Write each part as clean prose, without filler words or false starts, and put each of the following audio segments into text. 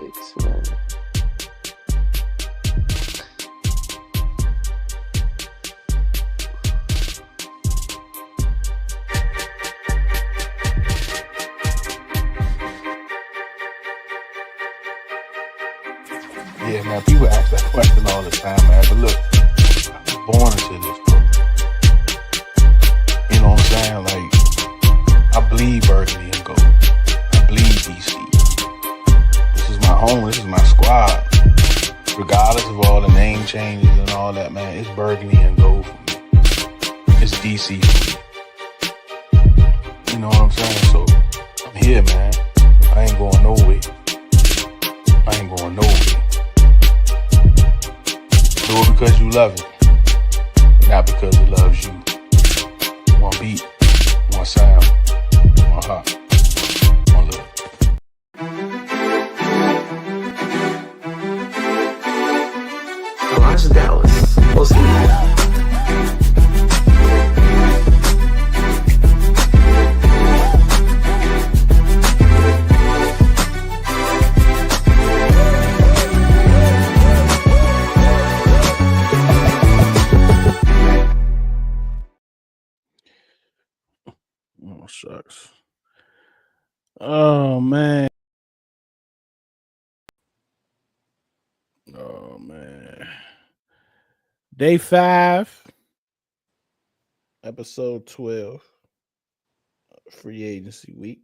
Facts, man. Yeah, man, people ask that question all the time, man. But look, I was born into this, bro. You know what I'm saying? Like, I bleed Berkeley and gold. I bleed DC. This is my home. This is my squad. Regardless of all the name changes and all that, man, it's Berkeley and gold for me. It's DC for me. You know what I'm saying? So, I'm here, man. I ain't going nowhere. I ain't going nowhere. Do it because you love it, not because it loves you. One beat, one sound, one heart, one love. Elijah Dallas. What's the Oh, shucks. Oh, man. Oh, man. Day 5, episode 12, free agency week.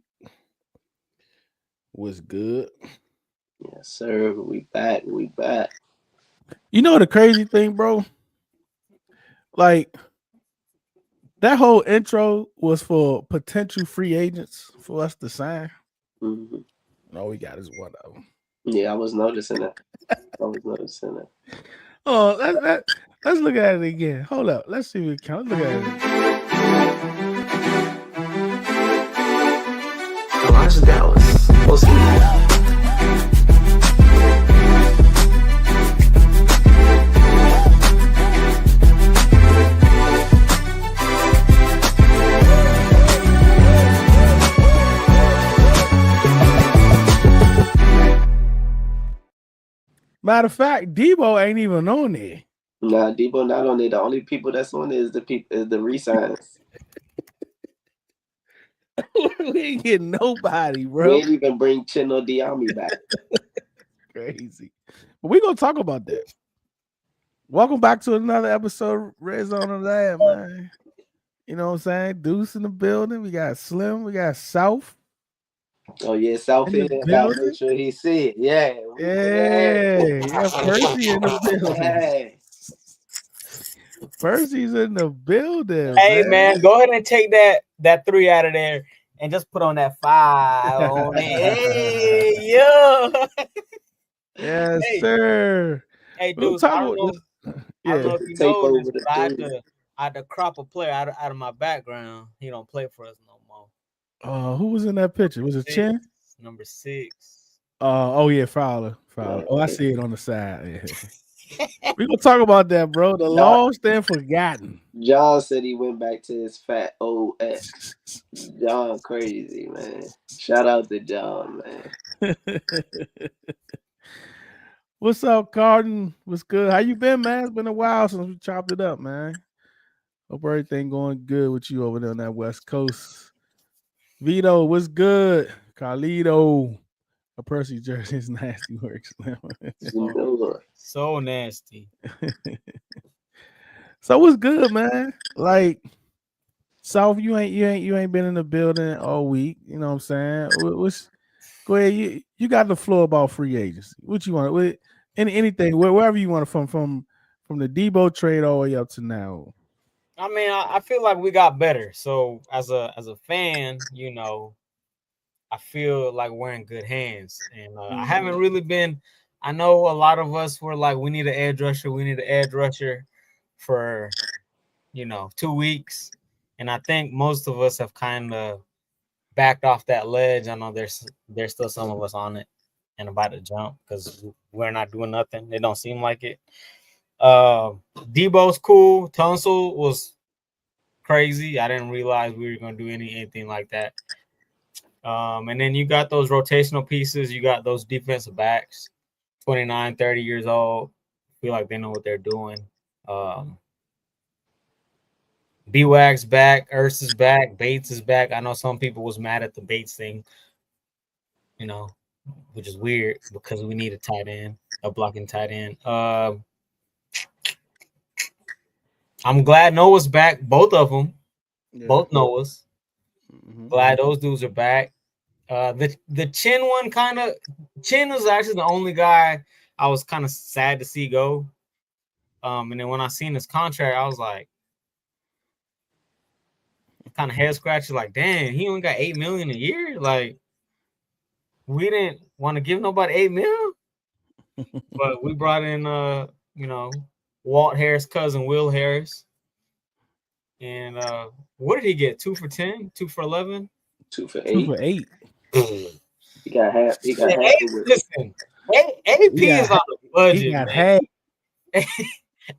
Was good. Yes, sir. We back. You know the crazy thing, bro? Like, that whole intro was for potential free agents for us to sign. Mm-hmm. And all we got is one of them. Yeah, I was noticing that. Oh, let's look at it again. Hold up. Let's see if we can. Let's look at it. Elijah Dallas. What's the Matter of fact, Debo ain't even on there. Nah, Debo not on there. The only people that's on there is the re-signs. We ain't getting nobody, bro. We ain't even bring Chino Diami back. Crazy. But we're gonna talk about that. Welcome back to another episode of Redzone In the Lab, man. You know what I'm saying? Deuce in the building. We got Slim. We got South. Oh yeah, South here. Gotta make sure he see it. Yeah. Percy in the building. Hey. Percy's in the building. Hey man, go ahead and take that 3 out of there and just put on that 5 on it. Hey, yo. Yes, sir. Hey, dude, I don't know if you know this, but I had to crop a player out of my background. He don't play for us no more. Who was in that picture? Was it Chin? Number 6. Oh yeah, Fowler. Oh, I see it on the side. We're gonna talk about that, bro. The lost and forgotten. John said he went back to his fat old ex. John crazy, man. Shout out to John, man. What's up, Carden? What's good? How you been, man? It's been a while since we chopped it up, man. Hope everything going good with you over there on that West Coast. Vito, what's good? Carlito. A Percy jersey is nasty work, Slim. So nasty. So what's good, man? Like, South, you ain't been in the building all week. You know what I'm saying? Go ahead. You got the floor about free agency. What you want? Anything, wherever you want from the Debo trade all the way up to now. I mean, I feel like we got better. So as a fan, you know, I feel like we're in good hands. And I haven't really been. I know a lot of us were like, we need an edge rusher. We need an edge rusher for, 2 weeks. And I think most of us have kind of backed off that ledge. I know there's still some of us on it and about to jump because we're not doing nothing. It don't seem like it. Debo's cool. Tunsil was crazy. I didn't realize we were going to do anything like that. And then you got those rotational pieces. You got those defensive backs, 29, 30 years old. Feel like they know what they're doing. B-Wag's back, Urs is back, Bates is back. I know some people was mad at the Bates thing, you know, which is weird because we need a tight end, a blocking tight end. I'm glad Noah's back, both of them, Yeah. both Noahs. Mm-hmm. Glad those dudes are back. The Chin one Chin was actually the only guy I was kind of sad to see go. And then when I seen his contract, I was like, kind of head scratcher, like, damn, he only got $8 million a year. Like, we didn't want to give nobody $8 million, but we brought in you know, Walt Harris' cousin, Will Harris. And what did he get? 2 for 10, 2 for 11. 2 for 8. He got half. He got Yeah, half of it. listen, AP is on a He budget, got man. half.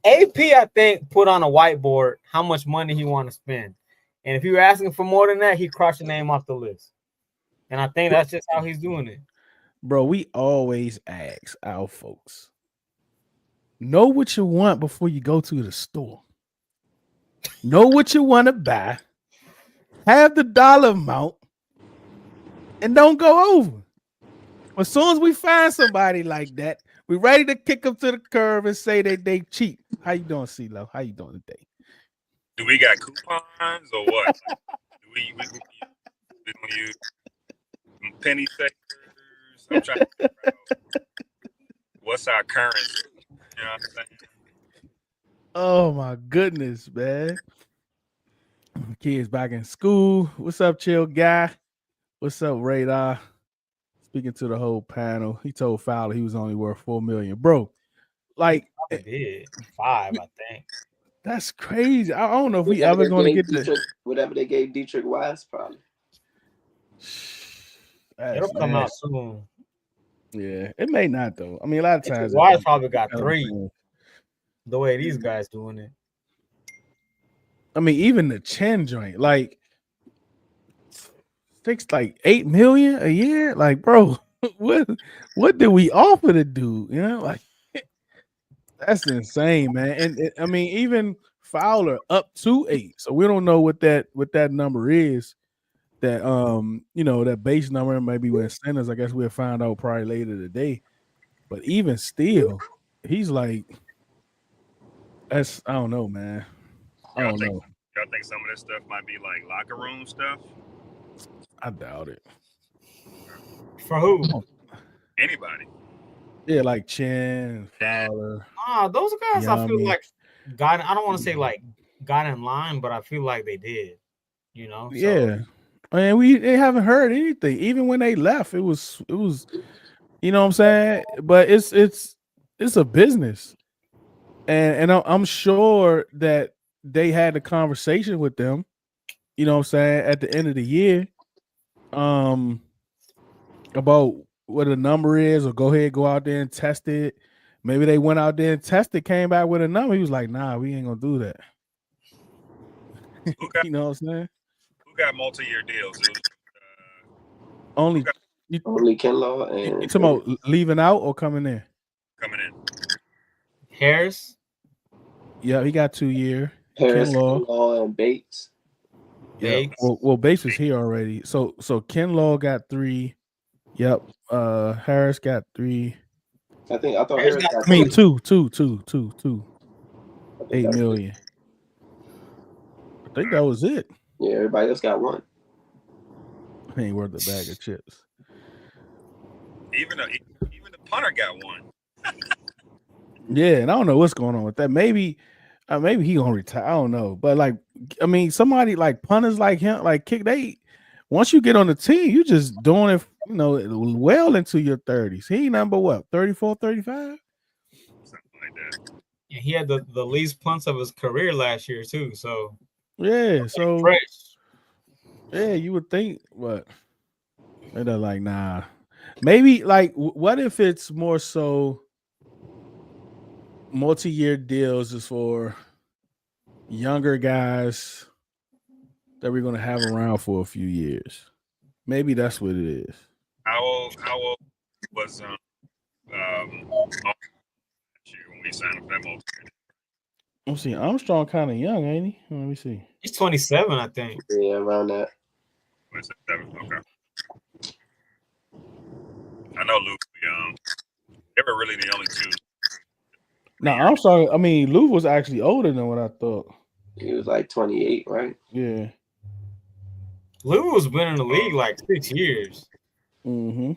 AP, I think, put on a whiteboard how much money he want to spend. And if you were asking for more than that, he'd cross your name off the list. And I think that's just how he's doing it. Bro, we always ask our folks, know what you want before you go to the store. Know what you want to buy. Have the dollar amount. And don't go over. As soon as we find somebody like that, we're ready to kick them to the curb and say that they cheap. How you doing, CeeLo? How you doing today? Do we got coupons or what? Do we gonna use penny savers? I'm trying to figure out what's our currency. You know what I'm saying? Oh my goodness, man. Kids back in school. What's up, chill guy? What's up, Radar? Speaking to the whole panel, he told Fowler he was only worth $4 million. Bro, like He did 5, I think. that's crazy. I don't know if we ever going to get Whatever they gave Dietrich Wise, probably. It'll come out soon. Yeah, it may not though. I mean, a lot of times Wise probably got 3. The way these guys doing it. I mean, even the Chin joint, like like 8 million a year. Like, bro, what did we offer the dude? You know, like that's insane, man. And I mean, even Fowler up to 8. So we don't know what that number is. That that base number maybe with incentives. I guess we'll find out probably later today. But even still, he's like, that's I don't know, man. I don't know. Y'all think some of this stuff might be like locker room stuff? I doubt it. For who? Anybody. Yeah, like Chin, Fowler. Those guys I feel like got. I don't want to say like got in line, but I feel like they did. You know. So. Yeah. And they haven't heard anything. Even when they left, it was, you know what I'm saying? But it's a business. And I'm sure that they had a conversation with them, you know what I'm saying, at the end of the year, about what the number is, or go out there and test it. Maybe they went out there and tested, came back with a number. He was like, nah, we ain't gonna do that. You know what I'm saying? Who got multi-year deals? Only Kinlaw and you talking about leaving out or coming in? Coming in. Harris. Yeah, he got 2 year. Harris, Kinlaw, and Bates. Yeah. Well, Bates was here already. So Kinlaw got 3. Yep. Harris got 3. I thought Harris got 2. 8 million. I think that was it. Yeah, everybody else got 1. Ain't worth a bag of chips. Even the punter got 1. Yeah, and I don't know what's going on with that. Maybe he gonna retire. I don't know, but like, I mean, somebody like punters like him, like once you get on the team, you just doing it, well into your 30s. He number what, 34, 35? Something like that. Yeah, he had the least punts of his career last year too. So yeah, so fresh. Yeah, you would think, but they're like, nah. Maybe like, what if it's more so multi-year deals is for younger guys that we're gonna have around for a few years? Maybe that's what it is. How old was last year when we signed a Venmo? I'm see Armstrong kind of young, ain't he? Let me see. He's 27, I think. Yeah, around that. 27. Okay. I know Luke young. They were really the only two. Now Armstrong, I mean, Lou was actually older than what I thought. He was like 28, right? Yeah. Lou has been in the league like 6 years. Mm-hmm.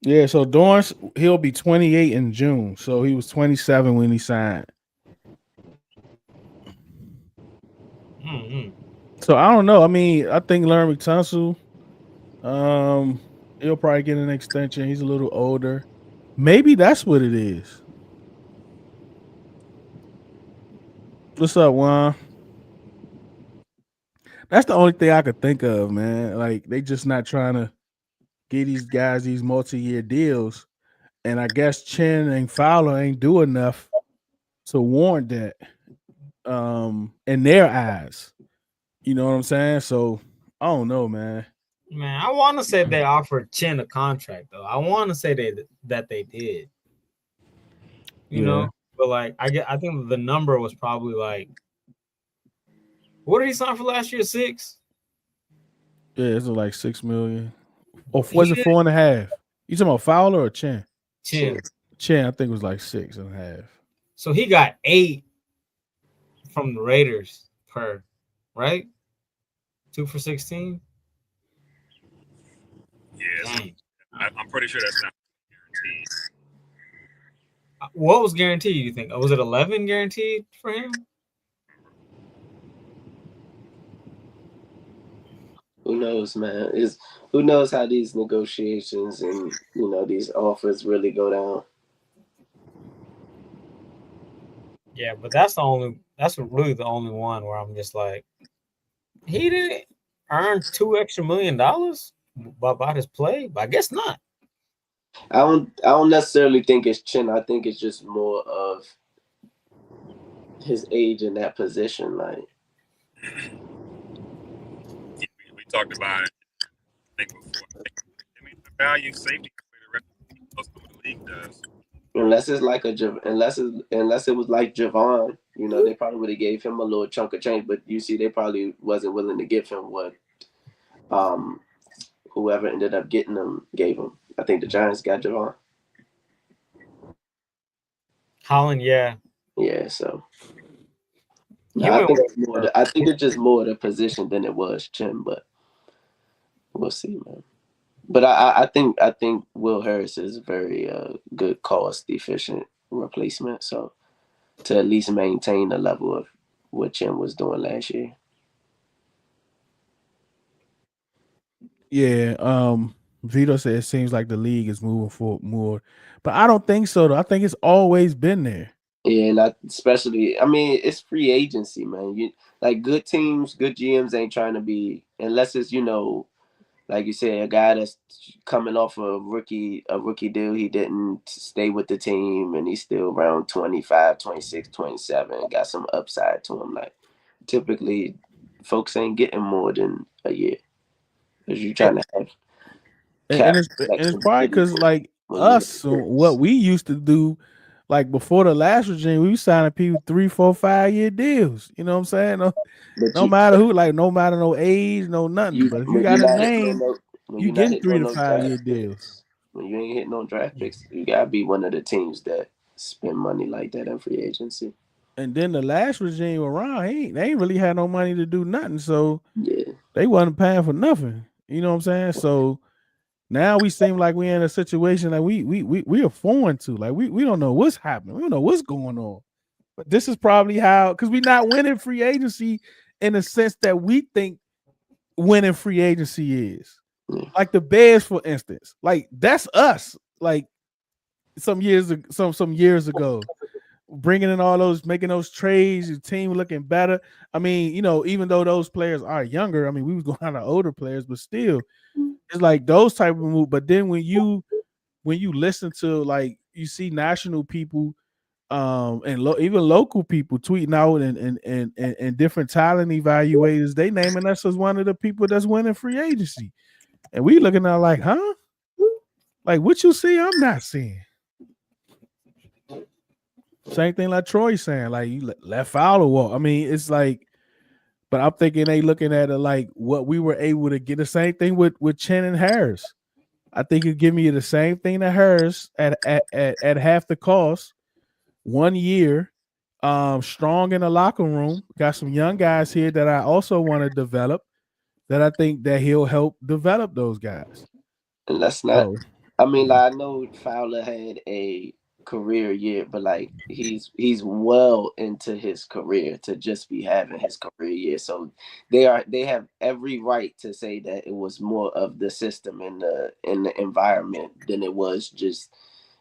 Yeah, so Dorrance, he'll be 28 in June. So he was 27 when he signed. Mm-hmm. So I don't know. I mean, I think Larry Tunsil, he'll probably get an extension. He's a little older. Maybe that's what it is. What's up, Juan? That's the only thing I could think of, man. Like they just not trying to get these guys these multi-year deals. And I guess Chen and Fowler ain't do enough to warrant that in their eyes. You know what I'm saying? So I don't know, man. Man, I want to say they offered Chin a contract though. I want to say that they did. You Yeah. know, but like I think the number was probably like, what did he sign for last year? 6. Yeah, it's like 6 million. Or He was it did 4.5? You talking about Fowler or Chen? Chin. Chen, I think it was like 6.5. So he got 8 from the Raiders per, right? 2 for 16. Yeah, I'm pretty sure that's not guaranteed. What was guaranteed? You think? Was it 11 guaranteed for him? Who knows, man? Who knows how these negotiations and these offers really go down? Yeah, but that's really the only one where I'm just like, he didn't earn $2 extra million about his play. But I guess not. I don't necessarily think it's Chin. I think it's just more of his age in that position. Like, Yeah, we talked about it, I think before. I mean, the value safety for the rest of the league does. unless it's like unless it was like Javon, they probably would have gave him a little chunk of change. But you see, they probably wasn't willing to give him what um whoever ended up getting him gave him. I think the Giants got Javon. Holland, yeah. Yeah, so He no, I went think with it's more. I think it's just more the position than it was Chin, but we'll see, man. But I think Will Harris is a very good cost efficient replacement. So to at least maintain the level of what Chin was doing last year. Yeah. Vito said it seems like the league is moving for more. But I don't think so though. I think it's always been there. Yeah, and especially, I mean, it's free agency, man. You like good teams, good GMs ain't trying to be unless it's like you said, a guy that's coming off a rookie deal. He didn't stay with the team, and he's still around 25, 26, 27. Got some upside to him. Like typically, folks ain't getting more than a year because you're And, trying to have and cap it's probably flexibility because like when you us, what experience. we used to do, like before the last regime, we signing people 3, 4, 5 year deals. You know what I'm saying? No, But no matter who, like no matter no age, no nothing. you But if you when got you're a not hitting on name, no when you you're not getting hitting three on to no five draft year deals. picks, when you ain't hitting on draft picks, you gotta be one of the teams that spend money like that in free agency. And then the last regime around, they ain't really had no money to do nothing, so Yeah. they wasn't paying for nothing. You know what I'm saying? So now we seem like we in a situation that we are foreign to. Like we don't know what's happening. We don't know what's going on. But this is probably how, because we're not winning free agency in the sense that we think winning free agency is. Yeah. Like the Bears, for instance. Like that's us. Like some years ago, bringing in all those, making those trades, your team looking better. I mean, even though those players are younger, I mean, we was going on to older players, but still, it's like those type of move. But then when you listen to, like, you see national people And even local people tweeting out and different talent evaluators, they naming us as one of the people that's winning free agency, and we looking at like, huh? Like what you see, I'm not seeing. Same thing like Troy saying, like you left foul or walk. I mean, it's like, but I'm thinking they looking at it like what we were able to get. The same thing with Chen and Harris. I think you give me the same thing to Harris at half the cost, 1 year, strong in the locker room. Got some young guys here that I also want to develop. That I think that he'll help develop those guys. And let's not. So I mean, yeah, like I know Fowler had a career year, but like he's well into his career to just be having his career year. So they have every right to say that it was more of the system and the environment than it was just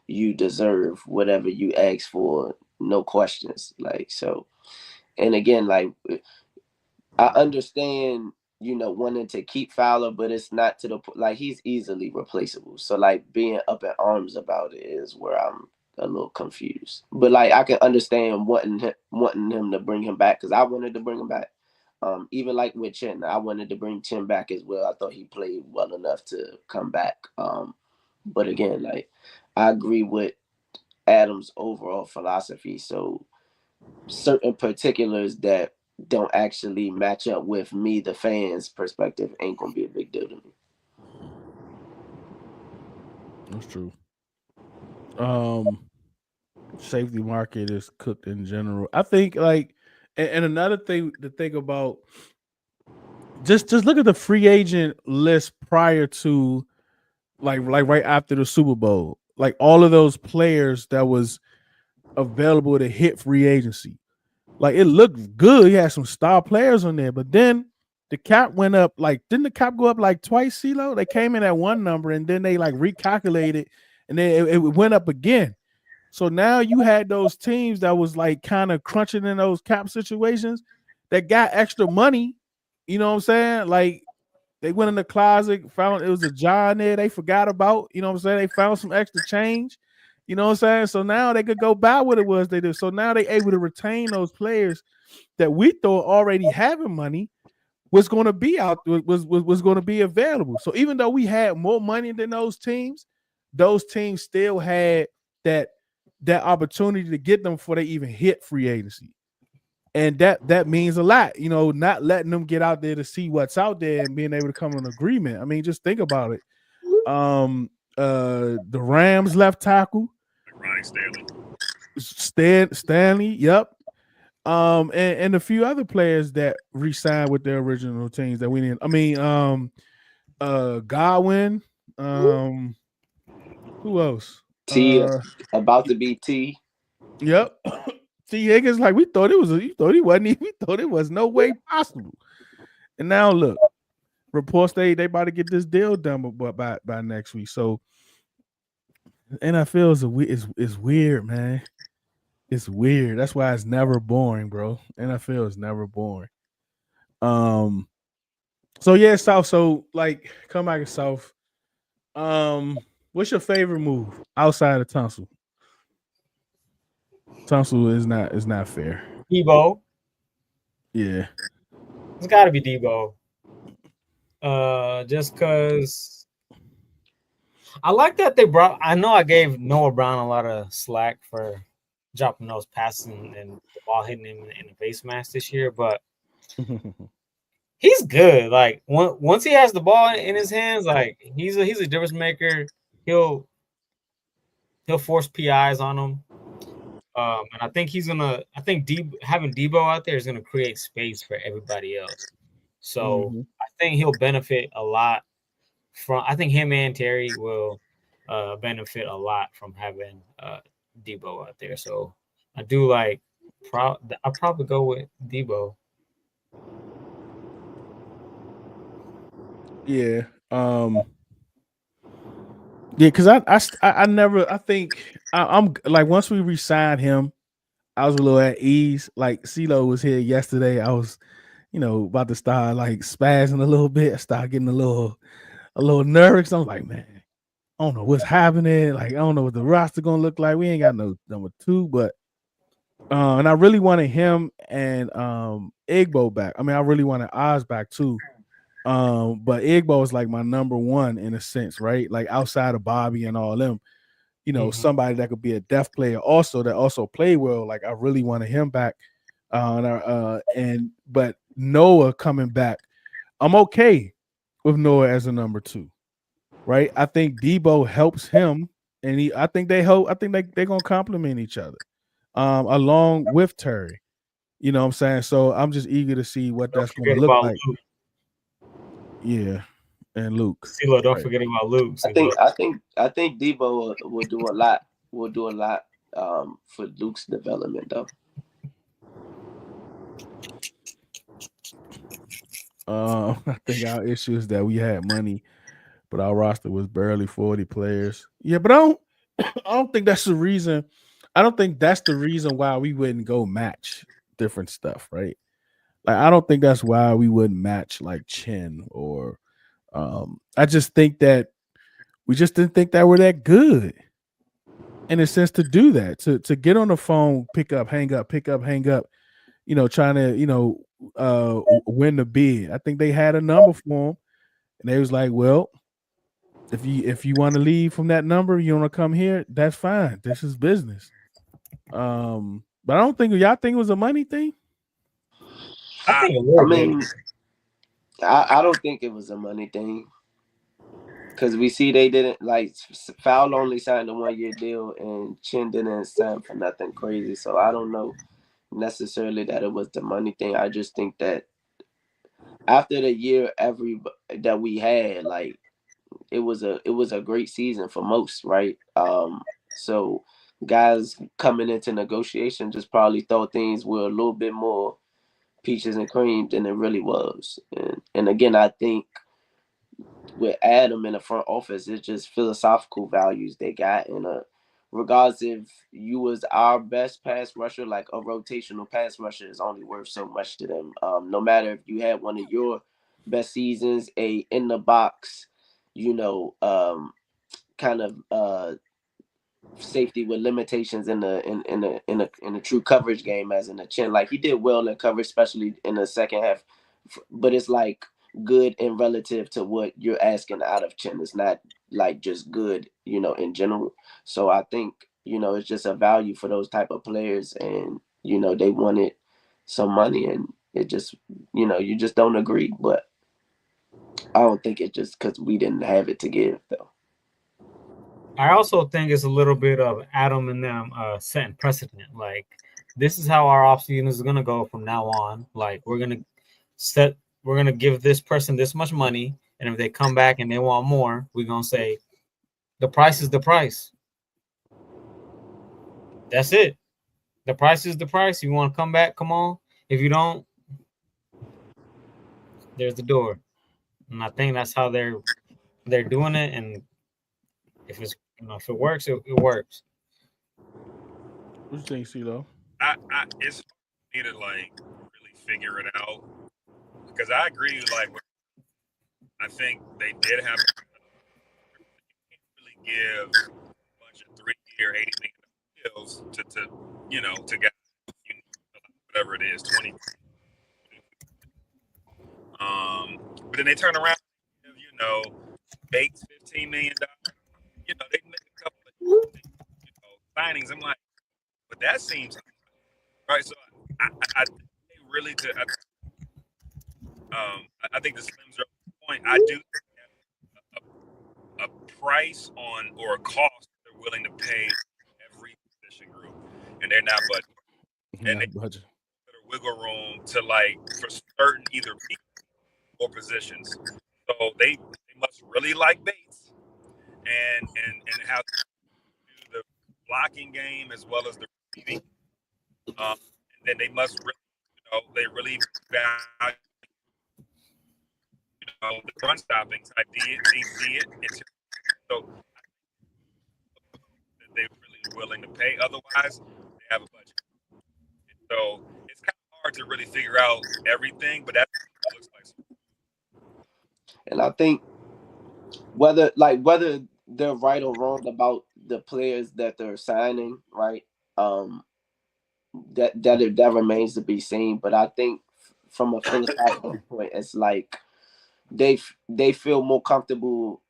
you deserve whatever you ask for, no questions. Like so, and again, like I understand, wanting to keep Fowler, but it's not to the point like he's easily replaceable. So like being up in arms about it is where I'm a little confused. But like I can understand wanting him to bring him back because I wanted to bring him back. Even like with Chin, I wanted to bring Chin back as well. I thought he played well enough to come back. But again, like I agree with Adam's overall philosophy. So certain particulars that don't actually match up with me, the fans' perspective, ain't gonna be a big deal to me. that's true. Um, Safety market is cooked in general. I think like, and another thing to think about, just look at the free agent list prior to like right after the Super Bowl. Like all of those players that was available to hit free agency. Like it looked good. He had some star players on there, but then the cap went up. Like, didn't the cap go up like twice, CeeLo? They came in at one number and then they like recalculated and then it went up again. So now you had those teams that was like kind of crunching in those cap situations that got extra money. You know what I'm saying? Like they went in the closet, found it was a jar in there they forgot about. You know what I'm saying? They found some extra change. You know what I'm saying? So now they could go buy what it was they did. So now they able to retain those players that we thought already having money was going to be out was going to be available. So even though we had more money than those teams still had that that opportunity to get them before they even hit free agency. And that means a lot, not letting them get out there to see what's out there and being able to come to an agreement. I mean, just think about it. The Rams left tackle, Like Ronnie Stanley. Stanley, yep. And a few other players that re-signed with their original teams that we didn't. I mean, Godwin. Um, who else? T about to be T. Yep. T Higgins, like we thought it was. You thought he wasn't. We thought it was no way possible. And now look, reports they about to get this deal done by next week. So NFL is weird, man. It's weird. That's why it's never boring, bro. NFL is never boring. Um. So yeah, South. So like, come back to South. What's your favorite move outside of Tunsil? Tunsil is not fair. Debo. Yeah. It's got to be Debo. Just because I like that they brought. I know I gave Noah Brown a lot of slack for dropping those passes and the ball hitting him in the face mask this year, but he's good. Like once he has the ball in his hands, like he's a difference maker. He'll force PIs on them. And I think having Debo out there is gonna create space for everybody else. So Mhm. I think he'll benefit a lot from. I think him and Terry will benefit a lot from having Debo out there. So I do like. I'll probably go with Debo. Yeah. Yeah, because I never I think I'm like once we re-signed him, I was a little at ease. Like CeeLo was here yesterday. I was, about to start like spazzing a little bit. I started getting a little nervous. I'm like, man, I don't know what's happening. Like, I don't know what the roster gonna look like. We ain't got no number two, but And I really wanted him and Igbo back. I mean, I really wanted Oz back too. But Igbo is like my number one in a sense, right? Like outside of Bobby and all them, Mhm. somebody that could be a deaf player also that also play well. Like I really wanted him back. But Noah coming back, I'm okay with Noah as a number two, right? I think Debo helps him, and I think they help. I think they're gonna complement each other, along with Terry. You know what I'm saying? So I'm just eager to see what Don't that's gonna forget look about like. Luke. Yeah, and Luke, CeeLo, don't right? forget about Luke. I CeeLo. think I think I think Debo will do a lot. Will do a lot for Luke's development though. I think our issue is that we had money, but our roster was barely 40 players. Yeah, but I don't think that's the reason. I don't think that's the reason why we wouldn't go match different stuff, right? Like I don't think that's why we wouldn't match like Chin or I just think that we just didn't think that we're that good in a sense to do that, to get on the phone, pick up, hang up, pick up, hang up, trying to, win the bid. I think they had a number for him and they was like, well, if you want to leave from that number, you want to come here, that's fine. This is business. But I don't think y'all think it was a money thing. I I think a I little bit. mean, I don't think it was a money thing because we see they didn't like Foul only signed a 1 year deal and Chin didn't sign for nothing crazy. So I don't know necessarily that it was the money thing. I just think that after the year every that we had, like it was a great season for most, right? So guys coming into negotiation just probably thought things were a little bit more peaches and cream than it really was. And again, I think with Adam in the front office, it's just philosophical values they got. And regardless if you was our best pass rusher, like a rotational pass rusher is only worth so much to them. No matter if you had one of your best seasons, a in the box, you know, kind of safety with limitations in the true coverage game as in the Chin. Like he did well in coverage, especially in the second half. But it's like good and relative to what you're asking out of Chin. It's not like just good, in general. So I think it's just a value for those type of players, and they wanted some money, and it just you just don't agree. But I don't think it just because we didn't have it to give though. I also think it's a little bit of Adam and them setting precedent. Like this is how our off season is gonna go from now on. Like we're gonna give this person this much money, and if they come back and they want more, we're gonna say the price is the price. That's it. The price is the price. You want to come back? Come on. If you don't, there's the door. And I think that's how they're doing it. And if it works, it works. What you think, CeeLo? it's hard for me to like really figure it out because I agree. Like, I think they did have really give a bunch of 3 year, $80 million deals to get whatever it is, 20. But then they turn around, and Bates $15 million. They make a couple of signings. I'm like, but that seems right. So I think really I think the Slims are point. I do a price on or a cost they're willing to pay every position group, and they're not budgeting. And they Not budget. have wiggle room to like for certain either people or positions. So they must really like Bates and how to do the blocking game as well as the receiving. And then they must really, they really value, the run stopping type D it. So they're really willing to pay. Otherwise, they have a budget. So it's kind of hard to really figure out everything, but that's what it looks like. And I think whether they're right or wrong about the players that they're signing, right? Um, that remains to be seen. But I think from a philosophical point, it's like they feel more comfortable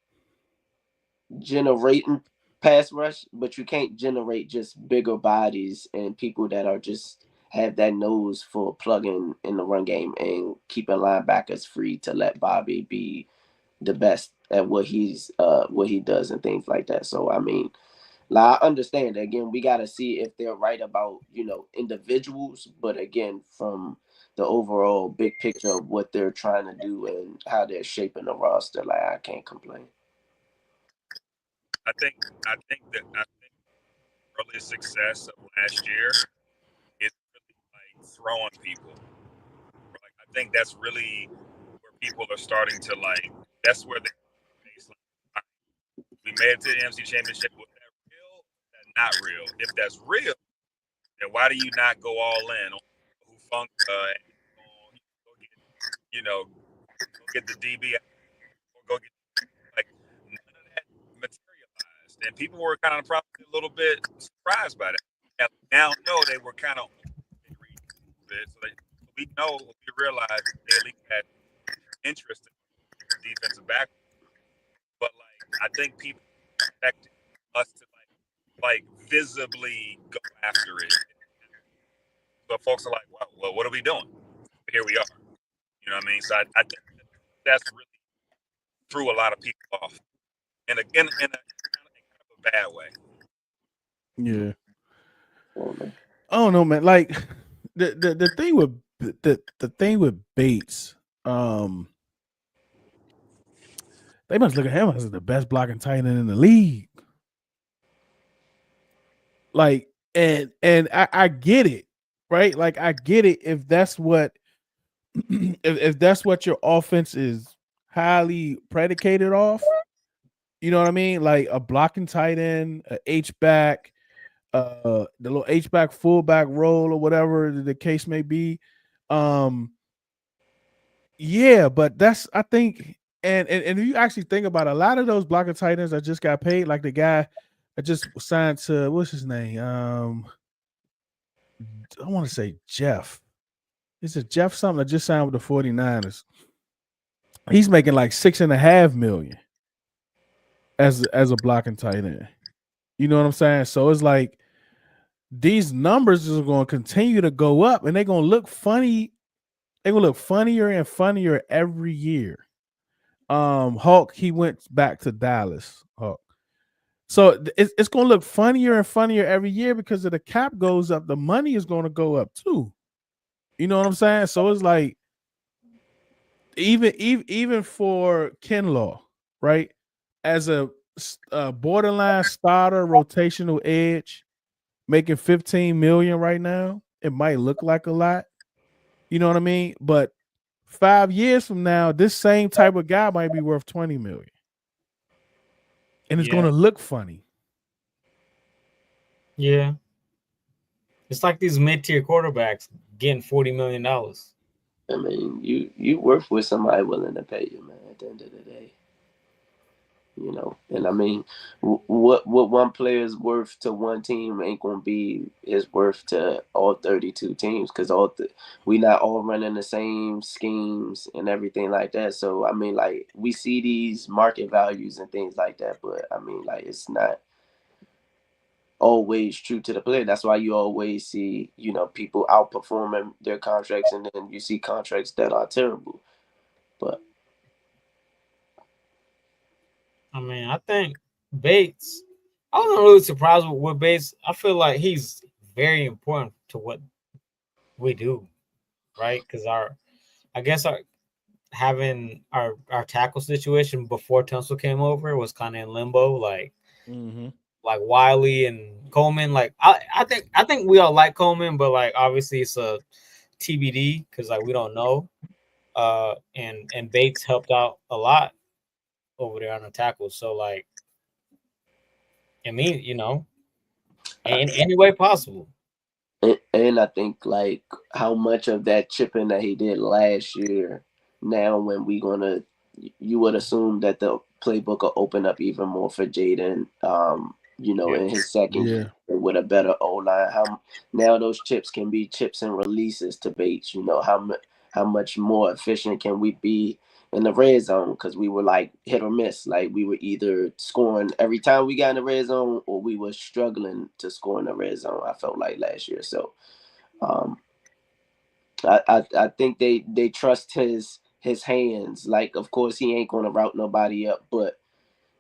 generating pass rush, but you can't generate just bigger bodies and people that are just have that nose for plugging in the run game and keeping linebackers free to let Bobby be the best at what he does and things like that. So I mean, like, I understand. Again, we got to see if they're right about individuals, but again, from the overall big picture of what they're trying to do and how they're shaping the roster, like I can't complain. I think I think early success of last year is really like throwing people. Like I think that's really where people are starting to like. That's where they baseline. We made it to the MC Championship. Was that real? That's not real. If that's real, then why do you not go all in on Hufunka and go get go get the DB or go get like none of that materialized, and people were kind of probably a little bit surprised by that. And now know they were kind of a bit, so we know we realized they at least had interest in defensive back, but like I think people expected us to like visibly go after it. So folks are like, well, what are we doing? Here we are. You know what I mean? So I think that's really threw a lot of people off, and again, in a bad way. Yeah. Totally. I don't know, man. Like the thing with the thing with Bates, um, they must look at him as the best blocking tight end in the league. Like, and I get it, right? Like I get it if that's what if that's what your offense is highly predicated off. You know what I mean? Like a blocking tight end, a H back, the little H back fullback role or whatever the case may be. Um, yeah, but that's I think, and if you actually think about it, a lot of those blocking tight ends that just got paid, like the guy that just signed to what's his name? I want to say Jeff. Is it Jeff something that just signed with the 49ers? He's making like 6.5 million as a blocking tight end. You know what I'm saying? So it's like these numbers are going to continue to go up, and they're going to look funny. They're going to look funnier and funnier every year. Hawk, he went back to Dallas. Hawk. So it's going to look funnier and funnier every year because if the cap goes up, the money is going to go up too. You know what I'm saying? So it's like even for Kinlaw, right? As a borderline starter, rotational edge, making 15 million right now, it might look like a lot. You know what I mean? But 5 years from now, this same type of guy might be worth 20 million. And it's Yeah, gonna look funny. yeah. It's like these mid-tier quarterbacks getting $40 million. I mean, you work with somebody willing to pay you, man. At the end of the day, and I mean, what one player's worth to one team ain't gonna be his worth to all 32 teams because we not all running the same schemes and everything like that. So I mean, like we see these market values and things like that, but I mean, like it's not always true to the player. That's why you always see, people outperforming their contracts, and then you see contracts that are terrible. But I mean, I think Bates. I wasn't really surprised with Bates. I feel like he's very important to what we do, right? Because I guess having our tackle situation before Tunsil came over was kind of in limbo. Mm-hmm. Like Wiley and Coleman. Like I think we all like Coleman, but like obviously it's a TBD because like we don't know. And Bates helped out a lot over there on the tackles. So like I mean, in any way possible. and I think like how much of that chipping that he did last year, now when we gonna, you would assume that the playbook will open up even more for Jaden. You know, Yeah. in his second Yeah. year with a better O line. How now those chips can be chips and releases to Bates. How much more efficient can we be in the red zone? Because we were like hit or miss. Like we were either scoring every time we got in the red zone, or we were struggling to score in the red zone. I felt like last year. So um, I think they trust his hands. Like of course he ain't gonna route nobody up, but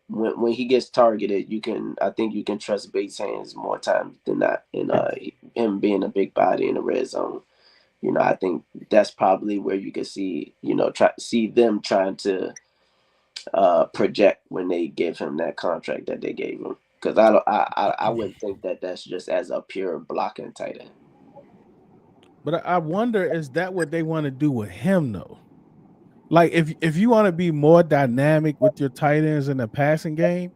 when he gets targeted, I think you can trust Bates' hands more times than not. And him being a big body in the red zone, I think that's probably where you can see try see them trying to project when they give him that contract that they gave him. Because I don't I wouldn't think that that's just as a pure blocking tight end. But I wonder, is that what they want to do with him though? Like if you want to be more dynamic with your tight ends in the passing game,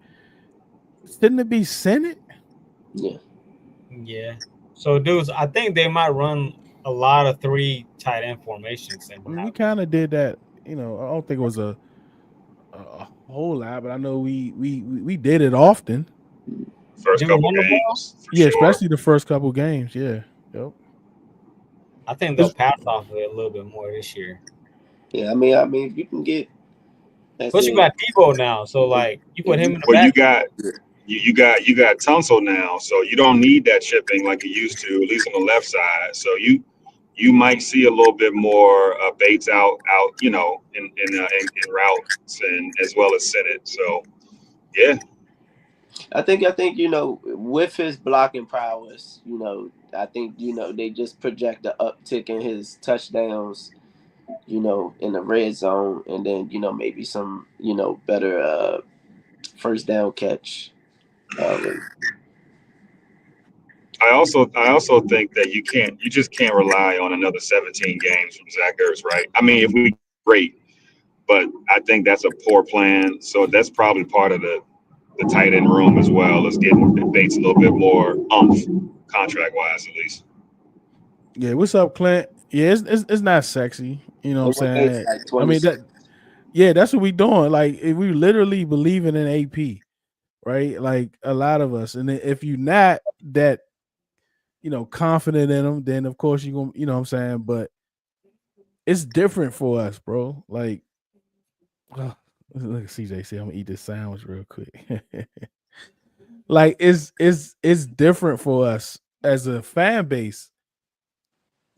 shouldn't it be Senate? Yeah, Yeah. So, dudes, I think they might run a lot of three tight end formations and I mean, we have. kind of did that. I don't think it was a whole lot, but I know we did it often. First Do we couple run the ball? games for Yeah, sure. especially the first couple games. Yeah, yep. I think they'll It's, pass off of it a little bit more this year. yeah. I mean, if you can get, let's Plus, you say, got Debo now, so like you put if him you in the Well, back. you got Tunsil now, so you don't need that chipping like you used to, at least on the left side. So you might see a little bit more Bates out, in routes and as well as Senate. So yeah, I think with his blocking prowess, I think they just project the uptick in his touchdowns, in the red zone, and then maybe some better first down catch rate. I also think that you just can't rely on another 17 games from Zach Ertz, right? I mean, if we get great, but I think that's a poor plan. So that's probably part of the tight end room as well as getting Bates a little bit more contract wise at least. yeah. What's up, Clint? Yeah, it's not sexy. You know what I'm And what Bates saying? like I mean 26. that. Yeah, that's what we doing. Like we literally believing in AP, right? Like a lot of us. And if you're not that, confident in them, then of course you're gonna, what I'm saying. But it's different for us, bro. Like, look at CJ say I'm gonna eat this sandwich real quick. Like it's different for us as a fan base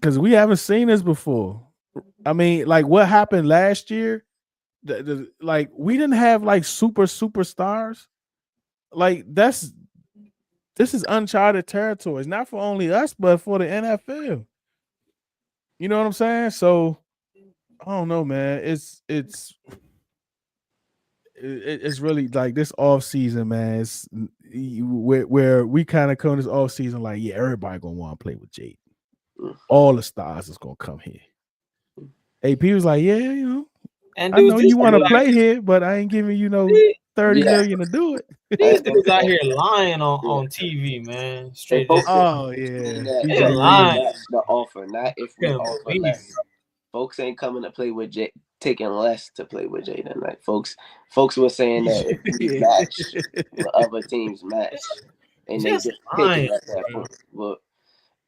because we haven't seen this before. I mean, like what happened last year? Like we didn't have like superstars. Like this is uncharted territories, not for only us, but for the NFL. You know what I'm saying? So I don't know, man. It's really like this off season, man. It's where we kind of come this off season, like yeah, everybody gonna want to play with Jade. Mm. All the stars is gonna come here. AP was like, yeah, And I dudes, know this you dude want to like play here, but I ain't giving you no these, 30 Yeah, million to do it. these and, dudes out and, here lying on, yeah. on TV, man. And Straight just folks Oh saying yeah, that they PJ if we Reed. lying. match the offer, not if we Couldn't offer believe it. less. Folks ain't coming to play with Jay, taking less to play with Jaden. Like folks were saying that if we Yeah. match what other teams match, and they Just just picking lying, at that bro. point. But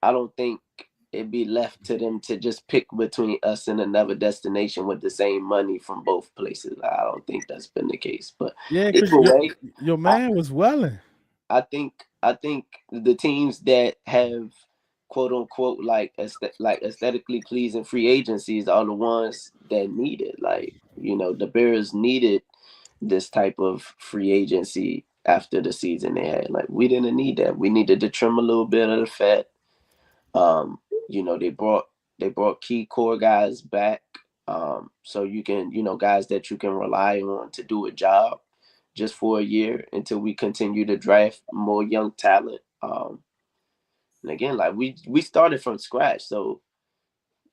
I don't think it'd be left to them to just pick between us and another destination with the same money from both places. I don't think that's been the case. But Yeah, because either way, your I, man was welling. I think the teams that have quote unquote like aesthetically pleasing free agencies are the ones that need it. Like the Bears needed this type of free agency after the season they had. Like we didn't need that. We needed to trim a little bit of the fat. Um, they brought key core guys back. So you can guys that you can rely on to do a job just for a year until we continue to draft more young talent. And again, like we started from scratch, so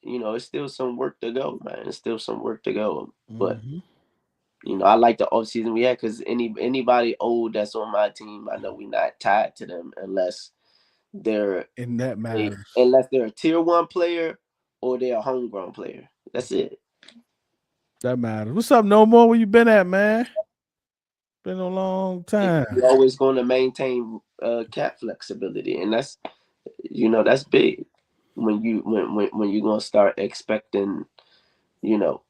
it's still some work to go, man. It's still some work to go. But Hmm. I like the offseason we had because anybody old that's on my team, I know we're not tied to them they're And that matters. unless they're a tier one player or they're a homegrown player. That's it. That matters. What's up, No More? Where you been at, man? Been a long You're time. always going to maintain cap flexibility, and that's that's big when when you're gonna start expecting you know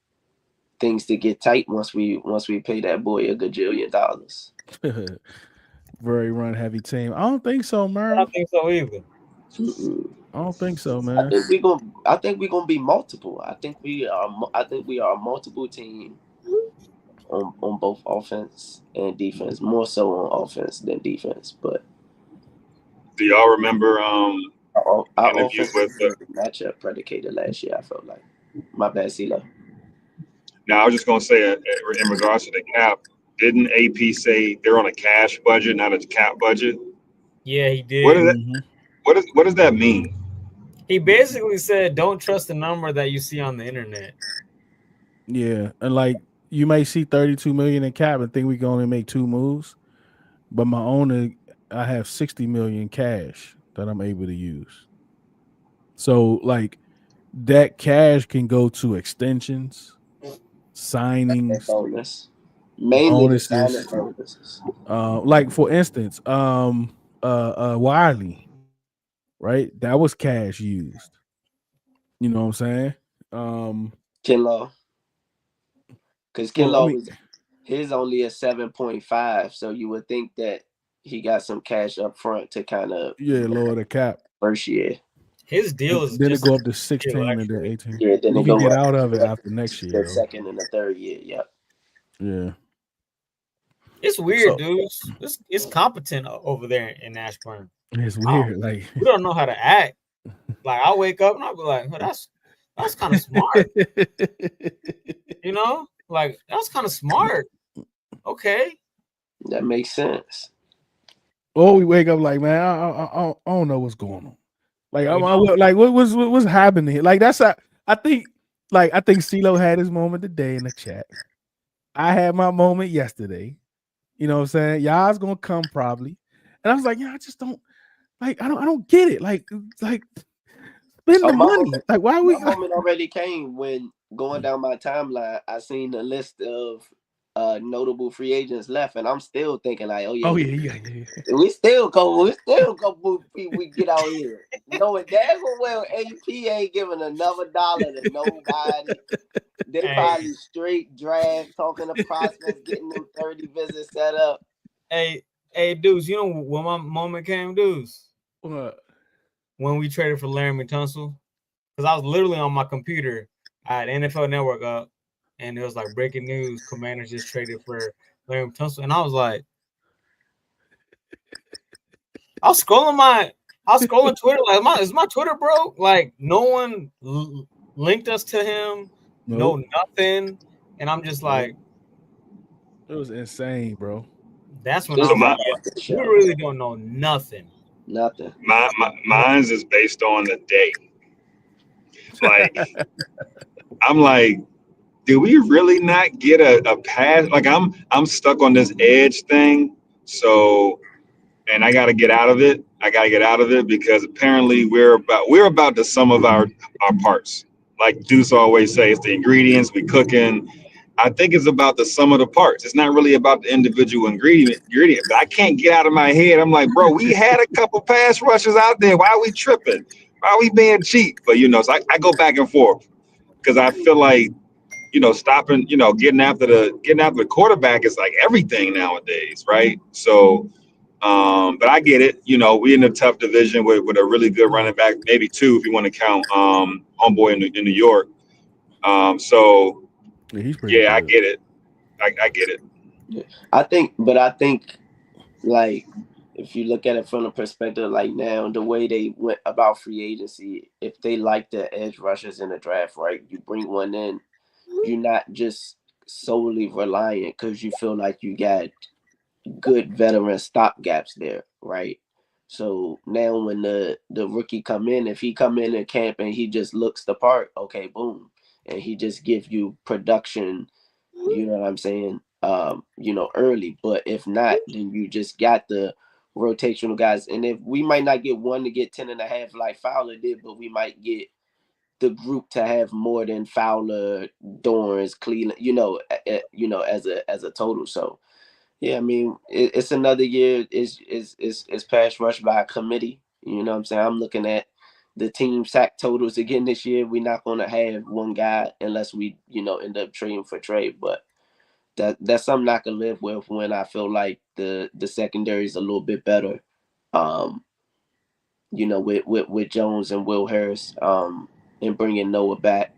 things to get tight once we pay that boy a gajillion dollars. Very run heavy team. I don't think so, I don't Merle. think so either. Mm-mm. I don't think so, man. I think we're gonna be multiple. I think we are a multiple team on both offense and defense, more so on offense than defense. But Do y'all remember our interview offense with was very matchup predicated last year. I felt like my bad, CeeLo. now I was just gonna say in regards to the cap, didn't AP say they're on a cash budget, not a cap budget? Yeah, he What does did. that Hmm. what does that mean? He basically said, "Don't trust the number that you see on the internet." Yeah, and like you may see 32 million in cap and think we can only make two moves, but my owner, I have 60 million cash that I'm able to use. So like that cash can go to extensions, And signings, bonus, mainly the signing bonuses. bonuses. Like for instance, Wiley, right? That was cash used. You know what I'm saying? Um, Kinlaw, because well, I Kinlaw mean, was his only a 7.5, so you would think that he got some cash up front to kind of yeah, lower the cap, first year. His and deal is then it just go up to a deal, 16 and then actually. 18. Yeah, then You they can go get up out of it to after next year the though. second and the third year. Yep. Yeah. It's weird, So dudes. It's competent over there in Ashburn. it's I don't, weird. Like we don't know how to act. Like I wake up and I'll be like, oh, that's kind of smart, you know? Like that's kind of smart. Okay. That makes sense. or we wake up like, man, I don't know what's going on. Like We don't. like what's happening here? Like that's I think I think CeeLo had his moment today in the chat. I had my moment yesterday. You know what I'm saying? Y'all's gonna come probably. And I was like, yeah, I just don't I don't get it. Like spend Oh, the money. Like why my we like moment already came when going down my timeline. I seen the list of notable free agents left, and I'm still thinking like, oh yeah, oh yeah. we still go we get out here. Knowing damn well AP ain't giving another dollar to nobody. They Hey, probably straight draft, talking to prospects, getting them 30 visits set up. hey, hey, dudes. You know when my moment came, dudes? What? When we traded for Laramie Tunsil, because I was literally on my computer. I had NFL Network up, and it was like breaking news: Commanders just traded for Laramie Tunsil, and I was like, I was scrolling Twitter, like, is my Twitter broke? Like, no one linked us to him, no Nope. nothing, and I'm just Nope. like, It was insane, bro. that's when I Just So was like, my yeah, the we show. really don't know nothing. Nothing. mine's is based on the day. Like I'm like, do we really not get a pass? Like I'm stuck on this edge thing. So and I gotta get out of it. I gotta get out of it because apparently we're about the sum of our parts. Like Deuce always say, it's the ingredients we cooking. I think it's about the sum of the parts. It's not really about the individual ingredient. But I can't get out of my head. I'm like, bro, we had a couple pass rushes out there. Why are we tripping? Why are we being cheap? But so I go back and forth because I feel like stopping, getting after the quarterback is like everything nowadays, right? So, but I get it. We in a tough division with a really good running back, maybe two if you want to count homeboy in New York. So Yeah, he's pretty yeah, I good. get it. I get it. Yeah. I think like if you look at it from the perspective like now, the way they went about free agency, if they like the edge rushers in the draft, right, you bring one in, you're not just solely reliant because you feel like you got good veteran stopgaps there, right? So now when the rookie come in, if he come in camp and he just looks the part, okay, boom, and he just give you production, you know what I'm saying? Early. But if not, then you just got the rotational guys. And if we might not get one to get 10.5 like Fowler did, but we might get the group to have more than Fowler, Dorrance, Cleveland, as a total. So Yeah, I mean, it's another year. Is pass rush by a committee. You know what I'm saying? I'm looking at the team sack totals again this year. We're not going to have one guy unless we, end up trading for trade. But that's something I can live with when I feel like the secondary is a little bit better. Um, with Jones and Will Harris, and bringing Noah back,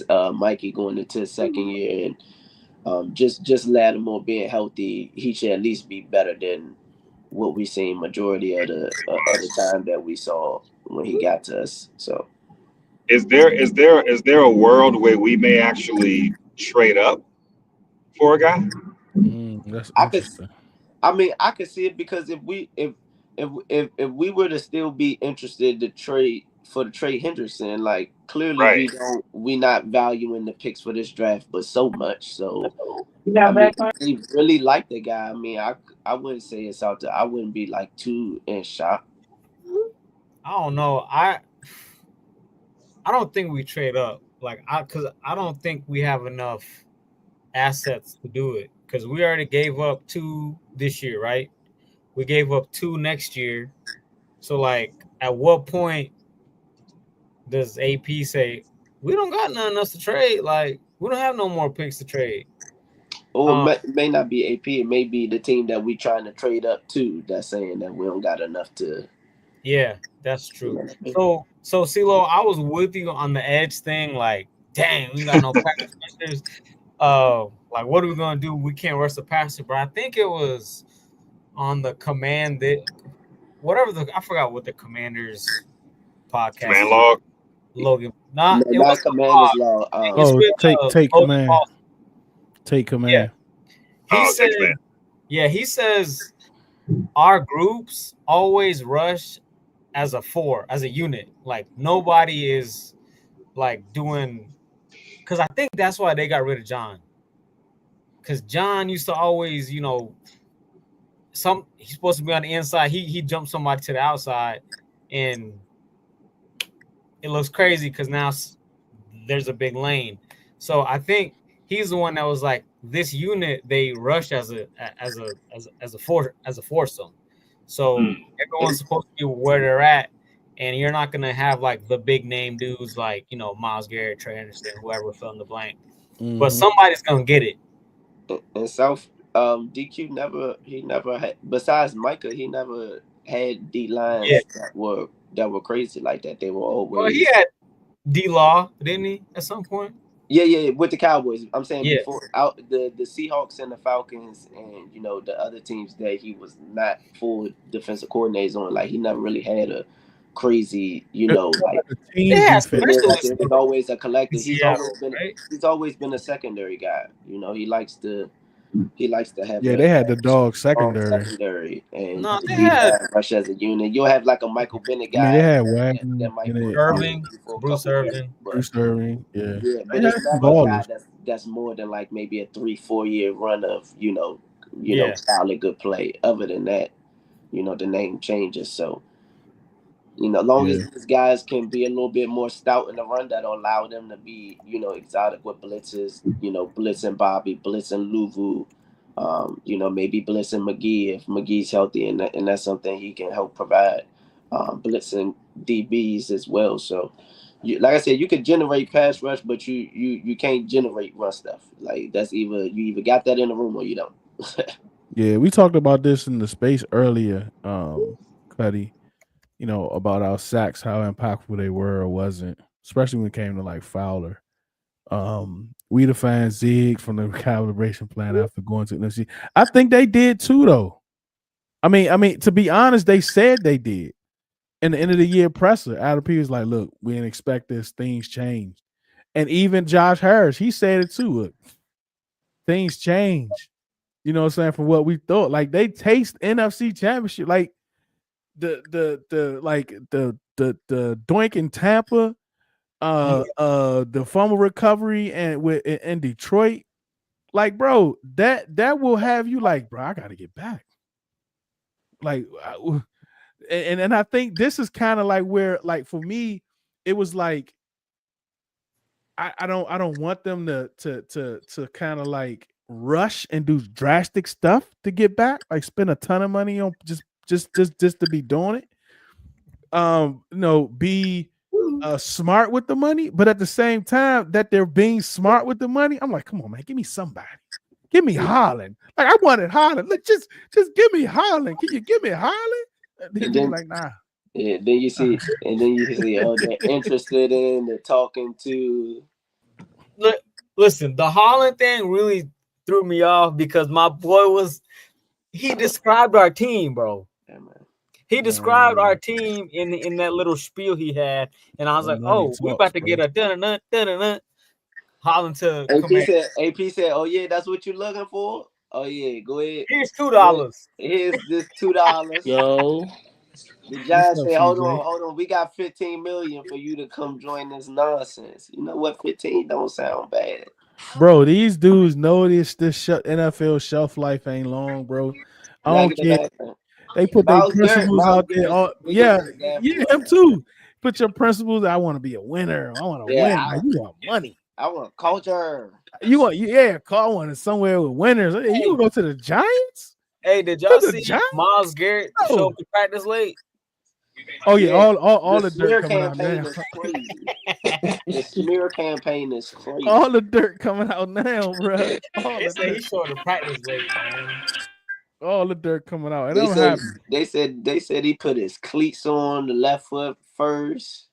Mikey going into his second year, and just Lattimore being healthy, he should at least be better than what we seen majority of the time that we saw when he got to us. So Is there a world where we may actually trade up for a guy? That's I could, interesting. I mean, I could see it because if we were to still be interested to trade for the Trey Henderson, like clearly Right. we not valuing the picks for this draft, but so much. So I mean, if they really like the guy, I mean, I wouldn't say it's out there. I wouldn't be like too in shock. I don't know. I don't think we trade up. Like because I don't think we have enough assets to do it. Because we already gave up two this year, right? We gave up two next year. So like, at what point does AP say we don't got nothing else to trade? Like, we don't have no more picks to trade. Or Um, it may not be AP. It may be the team that we trying to trade up to that's saying that we don't got enough to. yeah, that's You true. know what I mean? So CeeLo, I was with you on the edge thing. Like, dang, we got no pass rushers. Like, what are we gonna do? We can't rush the passer. But I think it was on the command that whatever I forgot what the Commanders podcast Command is. log. Logan, No, it not wasn't a Commanders blog. Law. It's Oh, with take Logan command. Paul. Take Yeah, command. he Oh, said. take command. Yeah, he says our groups always rush as a four, as a unit. Like nobody is like doing because I think that's why they got rid of John. Because John used to always, he's supposed to be on the inside. He jumped somebody to the outside, and it looks crazy because now there's a big lane. So I think he's the one that was like this unit they rush as a foursome. So Hmm. everyone's supposed to be where they're at, and you're not gonna have like the big name dudes like Miles Garrett, Trey Anderson, whoever fill in the blank. But Mm-hmm. somebody's gonna get it. In South, DQ never had, besides Micah, he never had D Yeah. lines that were crazy like that. They were Well, he always. had D Law, didn't he? At some point. Yeah, with the Cowboys. I'm saying Yeah. before out the Seahawks and the Falcons and the other teams that he was not full defensive coordinators on. Like he never really had a crazy, like The They team had defense. it specialists was always a in collective. Seattle, right? He's always been a secondary guy. He likes to have Yeah, a they had the dog strong secondary. secondary and No, the they D had line rush as a unit. You'll have like a Michael Bennett I mean, they guy had that Wagner might and they work for Irving, you for a Bruce couple years, Irvin. but Bruce Irving. Yeah, yeah, they but had it's some never a guy ballers. that's more than like maybe a 3-4 year run of Yeah. solid good play. Other than that, the name changes. So long as Yeah, these guys can be a little bit more stout in the run, that'll allow them to be, exotic with blitzes, blitzing Bobby, blitzing Luvu, maybe blitzing McGee if McGee's healthy, and that's something he can help provide, blitzing DBs as well. So, like I said, you could generate pass rush, but you can't generate run stuff. Like that's you either got that in the room or you don't. yeah. We talked about this in the space earlier, Cuddy. About our sacks, how impactful they were or wasn't, especially when it came to like Fowler. We defined Zig from the calibration plan after going to NFC. I think they did too, though. I mean, to be honest, they said they did. In the end of the year presser, Adam P was like, "Look, we didn't expect this. Things changed." And even Josh Harris, he said it too. Look, things change. You know what I'm saying? From what we thought, like they taste NFC Championship, like the doink in Tampa, the fumble recovery and with in Detroit, like bro, that will have you like, bro, I got to get back. Like, and I think this is kind of like where, like for me, it was like I don't want them to kind of like rush and do drastic stuff to get back, like spend a ton of money on just to be doing it. Be smart with the money, but at the same time that they're being smart with the money, I'm like, come on, man, give me somebody. Give me Holland. Like I wanted Holland. Look, just give me Holland. Can you give me Holland? And They be then like, nah. yeah, then you see, oh, they're interested in, they're talking to. Listen, the Holland thing really threw me off because my boy he described our team, bro. Yeah, man. He described our team in that little spiel he had, and I was That like, money "Oh, we talks, about to bro. get a dun Holland to AP command. said, AP said, oh yeah, that's what you're looking for. Oh yeah, go ahead. Here's Go ahead. $2." Here's this $2. Yo, The What's Giants up, say, CJ? hold on, we got 15 million for you to come join this nonsense. You know what? 15 don't sound bad. Bro, these dudes know this NFL shelf life ain't long, bro. I don't Like care. that. They put their principles Miles out there. Garrett is Oh, the yeah, biggest example yeah, of him that. too. Put your principles. I want to be a winner. I want to Yeah, win. Now you want money. I want culture. Call one somewhere with winners. Hey, you Hey, gonna go to the Giants? hey, did To y'all the see Miles Giants? Garrett show No. up to practice late? Oh yeah, Yeah, all the the dirt smear coming out campaign now. is crazy. The smear campaign is crazy. All the dirt coming out now, bro. All They the say dirt. he showed up to practice late, man. All the dirt coming out. And They I'm said happy. they said he put his cleats on the left foot first.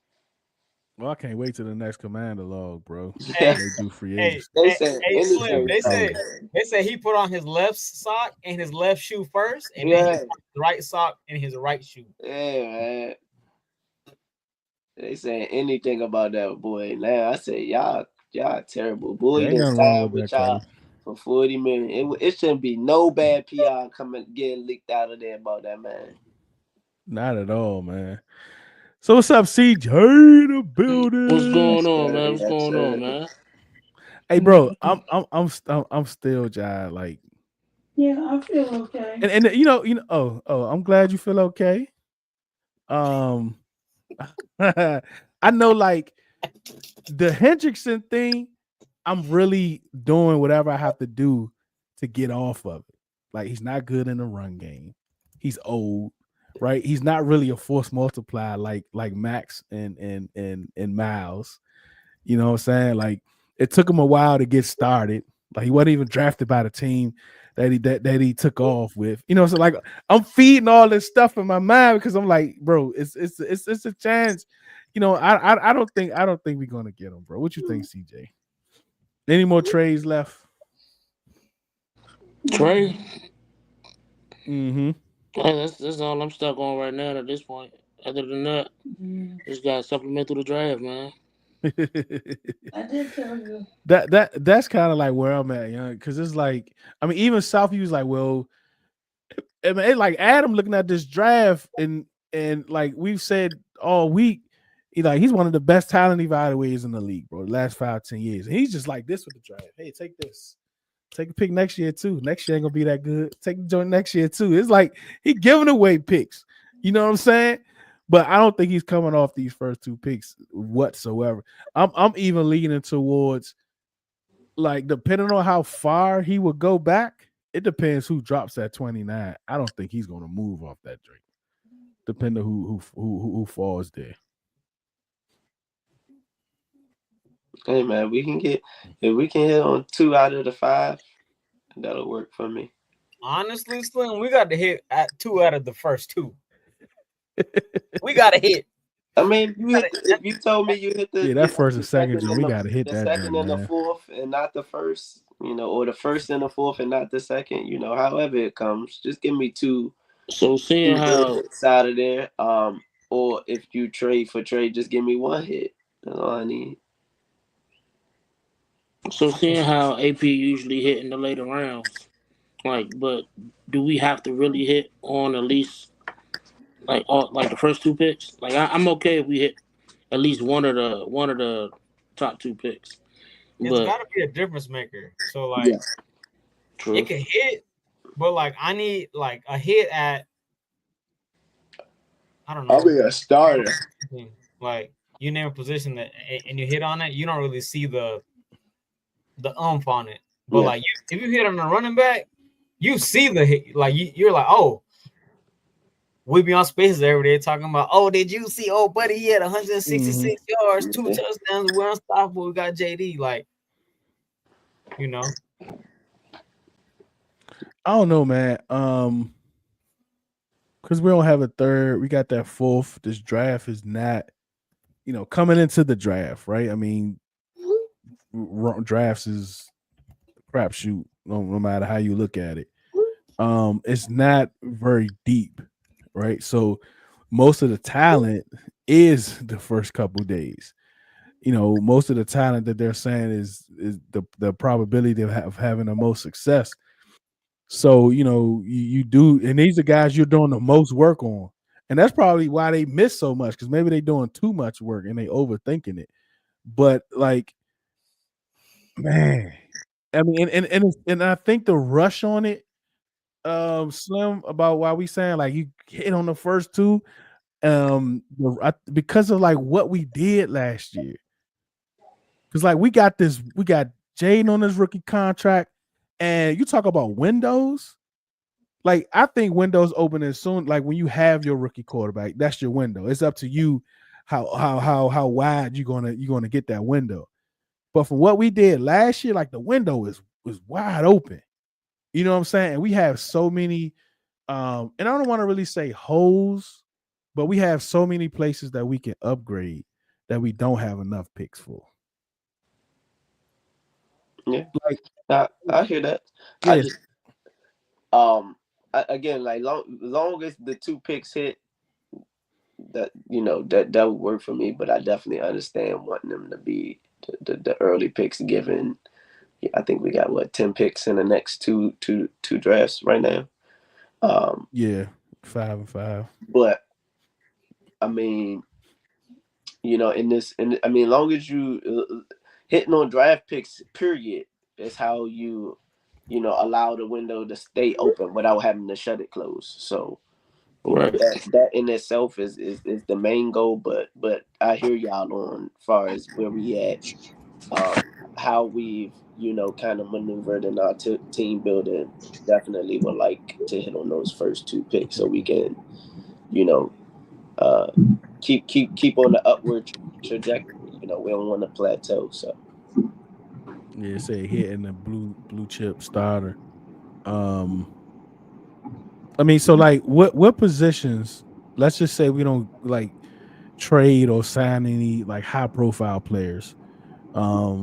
Well, I can't wait till the next commander log, bro. Hey, When they do free hey, agency. They hey, said hey, Slim. anything. They said he put on his left sock and his left shoe first, and then he Yeah, put his right sock and his right shoe. yeah, man. They saying anything about that boy. Now I say y'all terrible. There Boy ain't done nothing wrong signed with with that, y'all Cardi. for 40 million. It shouldn't be no bad PR coming getting leaked out of there about that man. Not at all, man. So what's up, CJ in the what's building? going on, man? What's Yes, going on, sir. man? Hey, bro, I'm still jive. Like, Yeah, I feel okay. and I'm glad you feel okay. Um, I know, like the Hendrickson thing. I'm really doing whatever I have to do to get off of it. Like, he's not good in the run game. He's old, right? He's not really a force multiplier like Max and Miles. You know what I'm saying? Like, it took him a while to get started. Like, he wasn't even drafted by the team that he took off with. You know, so like I'm feeding all this stuff in my mind because I'm like, bro, it's a chance. You know, I don't think we're gonna get him, bro. What you think, CJ? Any more trades left? Trey, Mm-hmm. that's all I'm stuck on right now at this point. Other than that, just got to supplement through the draft, man. I did tell you. That's kind of like where I'm at, young. Because it's like, I mean, even Southview was like, well, I mean, like Adam looking at this draft and like we've said all week, he's one of the best talent evaluators in the league, bro. The last 5-10 years, and he's just like this with the draft. Hey, take this. Take a pick next year too. Next year ain't gonna be that good. Take the joint next year too. It's like he giving away picks. You know what I'm saying? But I don't think he's coming off these first two picks whatsoever. I'm even leaning towards, like, depending on how far he would go back, it depends who drops at 29. I don't think he's gonna move off that drink. Depending who falls there. Hey man, if we can hit on 2 out of the 5, that'll work for me. Honestly, Slim, we got to hit at 2 out of the first 2. We got to hit. I mean, if you told me you hit Yeah, that first and second joint, we gotta hit the that second joint, and the man. fourth and not the first, or the first and the fourth and not the second, however it comes, just give me two So seeing good how hits out of there. Or if you trade for trade, just give me one hit. That's all I need. AP usually hit in the later rounds, like, but do we have to really hit on at least like the first two picks? Like, I'm okay if we hit at least one of the top two picks, It's but got to be a difference maker. So like, Yeah. true. it can hit, but like I need like a hit at, I don't know. I'll be a starter. Like, you name a position that and you hit on it, you don't really see the on it. But Yeah. like if you hit on a running back, you see the hit. Like you're like, oh, we be on spaces every day talking about, oh, did you see? Oh, buddy, he had 166 yards, 2 touchdowns. We're unstoppable. We got JD. Like, you know, I don't know, man. Because we don't have a third, we got that fourth. This draft is not, coming into the draft, right? I mean, drafts is a crapshoot, no matter how you look at it. It's not very deep, right? So most of the talent is the first couple days. Most of the talent that they're saying is the probability of having the most success. So you do, and these are guys you're doing the most work on, and that's probably why they miss so much because maybe they're doing too much work and they overthinking it. But like, man, I mean, and I think the rush on it, Slim, about why we saying like you hit on the first two, because of like what we did last year. Because like we got Jaden on his rookie contract, and you talk about windows. Like I think windows open as soon like when you have your rookie quarterback, that's your window. It's up to you how wide you're gonna get that window. But from what we did last year, like the window was wide open. You know what I'm saying? And we have so many, and I don't want to really say holes, but we have so many places that we can upgrade that we don't have enough picks for. Yeah. Like, I hear that. I yes, just again, like long as the two picks hit, that that would work for me. But I definitely understand wanting them to be the early picks given. Yeah, I think we got what 10 picks in the next two drafts right now. Um, yeah, 5 and 5. but I mean, I mean, long as you hitting on draft picks, period, is how allow the window to stay open without having to shut it closed. So Right. that in itself is the main goal. But I hear y'all on far as where we at, how we've kind of maneuvered in our team building. Definitely would like to hit on those first two picks so we can you know uh, keep on the upward trajectory. We don't want to plateau. So Yeah, say hitting the blue chip starter. Um, I mean, so like, what positions? Let's just say we don't like trade or sign any like high profile players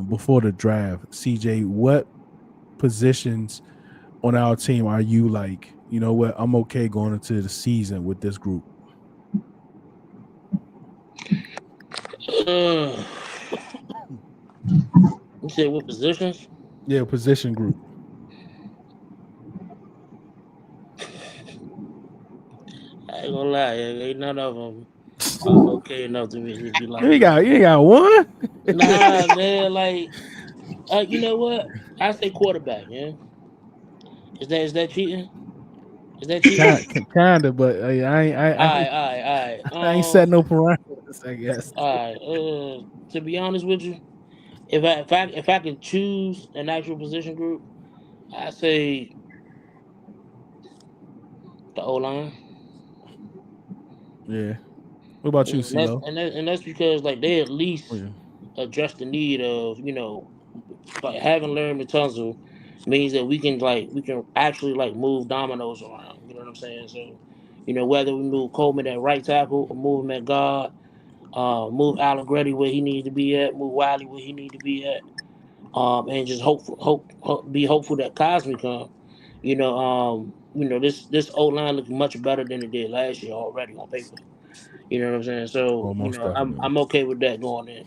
before the draft. CJ, what positions on our team are you like? You know what? I'm okay going into the season with this group. Uh, you said what positions? Yeah, position group. I ain't gonna lie, ain't none of them are okay enough to be You like, ain't got one. nah, man. Like, you know what? I say quarterback. Yeah, is that cheating? Is that cheating? Kinda, but All right, all right, all I ain't right. set no parameters. I guess. All right. To be honest with you, if I could choose an actual position group, I say the O line. Yeah. What about you, And that's CeeLo? and that, and that's because like they at Oh, least yeah. address the need of like having Larry Tunzel means that we can actually like move dominoes around. You know what I'm saying? So, whether we move Coleman at right tackle or move him at guard, move Allegretti where he needs to be at, move Wiley where he needs to be at, and just be hopeful that Cosme come. This old line looks much better than it did last year already on paper. You know what I'm saying? So, Almost I'm definitely. I'm okay with that going in,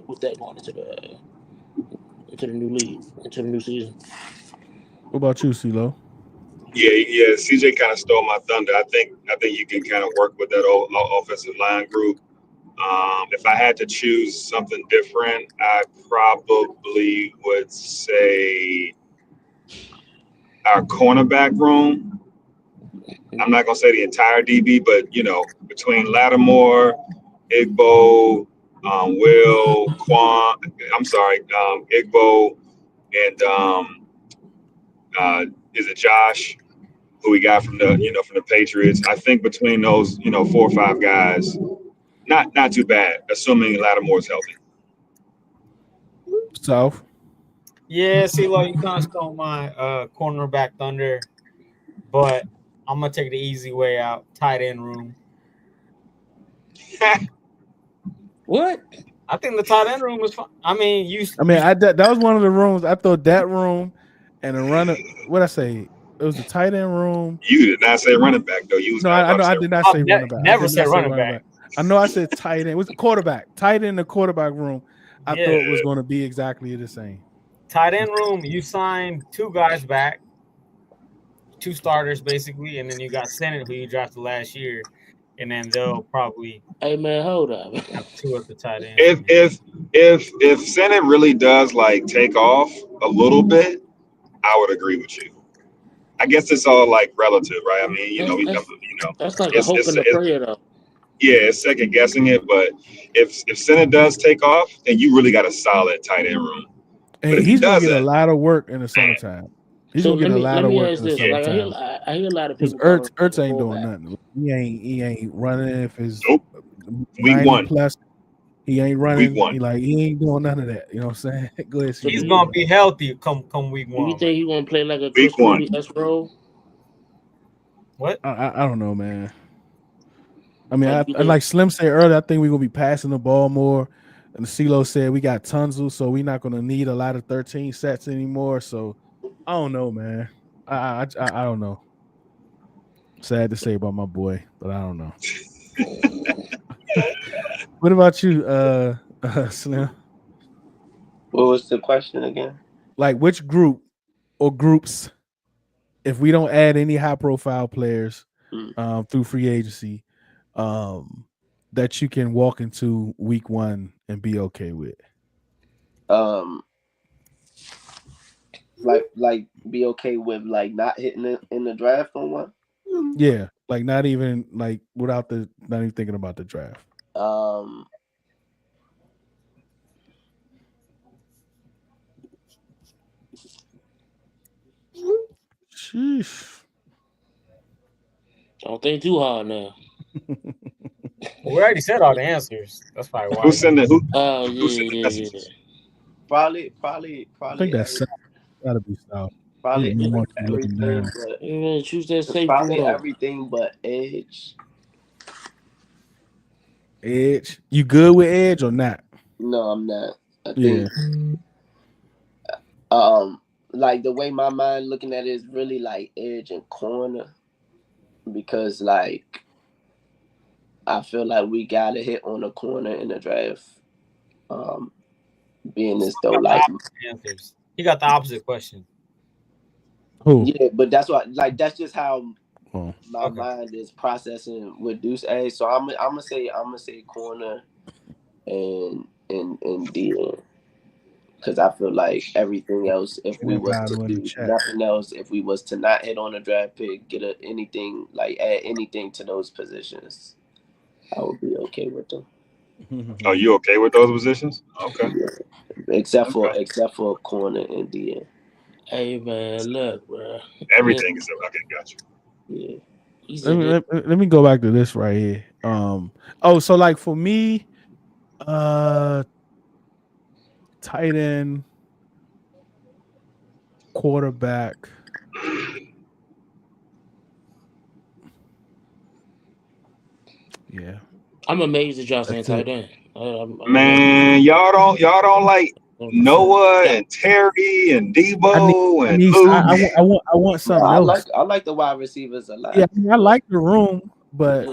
with that going into the new league, into the new season. What about you, CeeLo? Yeah, yeah. CJ kind of stole my thunder. I think you can kind of work with that old offensive line group. If I had to choose something different, I probably would say our cornerback room. I'm not gonna say the entire DB, but between Lattimore, Igbo, Will, Quan. I'm sorry, Igbo, and Is it Josh, who we got from the from the Patriots? I think between those 4 or 5 guys, not too bad, assuming Lattimore's healthy. South. Yeah, CeeLo, you kind of stole my cornerback thunder, but I'm gonna take the easy way out. Tight end room. What? I think the tight end room was fine. I mean, I mean, that was one of the rooms. I thought that room and the runner. What I say? It was the tight end room. You did not say running back though. You was No, not I about know to I say did running not I've say running back. I never did said not say running running back. back. I know I said tight end. It was quarterback. Tight end in the quarterback room. I Yeah, thought it was going to be exactly the same. tight end room. You signed 2 guys back, 2 starters basically, and then you got Senate who you drafted last year, and then they'll probably Hey man, hold up. have 2 at the tight end. if Senate really does like take off a little bit, I would agree with you. I guess it's all like relative, right? I mean, That's we that's that's like a it's hope and a prayer though. yeah, it's second guessing it, but if Senate does take off, then you really got a solid tight end room. But And if he he's going to get a doesn't, lot of work in the man, summertime. He's So going to get a lot let of me work ask in the this. Like summertime. I hear a lot of Because people calling him like Ertz a ain't doing fullback. nothing. He ain't running if it's nope. Week 90 one, plus. He ain't week running. one. He ain't doing none of that. You know what I'm saying? Go ahead, So He's CJ. gonna be healthy come week do you 1, man. think he gonna play like a Chris Week one. Cooley S role? What? I don't know, man. I mean, Or do you I think like Slim said earlier. I think we're gonna be passing the ball more. And CeeLo said we got Tunzel, so we're not gonna need a lot of 13 sets anymore. So I don't know, man. I don't know. Sad to say about my boy, but I don't know. What about you, Slim? What was the question again? Like which group or groups, if we don't add any high profile players Mm. through free agency, um, that you can walk into week 1 and be okay with? Um, like be okay with like not hitting it in the draft on one. Yeah, like not even like not even thinking about the draft. Um, Sheesh. don't think too hard now. Well, we already said all the answers. That's probably why. Who's sending Oh who's yeah, sending yeah, yeah. messages? I think probably that's South. Gotta be South. He probably wants you looking everything, down. but You know, choose that safety probably role. everything but edge. Edge. You good with Edge or not? No, I'm not. I Yeah. think um like the way my mind looking at it is really like edge and corner because like I feel like we gotta hit on a corner in the draft. Um, being as though Got the like opposite answers. He got the opposite question. Who? yeah, but that's what like that's just how Oh. my Okay. mind is processing with Deuce A. So I'm gonna say corner and D because I feel like everything else, if we was to Everybody in the do chat. nothing else, if we was to not hit on a draft pick, anything like add anything to those positions, I would be okay with them. Are you okay with those positions? Okay, Yeah. Except for okay. corner and D. Hey man, look, bro. Listen, Everything is okay. Got you. Yeah. he let said, me let me go back to this right here. So like for me, tight end, quarterback. Yeah, I'm amazed that y'all saying that's it. tight end. I'm amazed. Man, y'all don't like 100%. Noah Yeah. and Terry and I Debo and need Luke. I want No, something else. I like the wide receivers a Yeah, lot. I like the room, but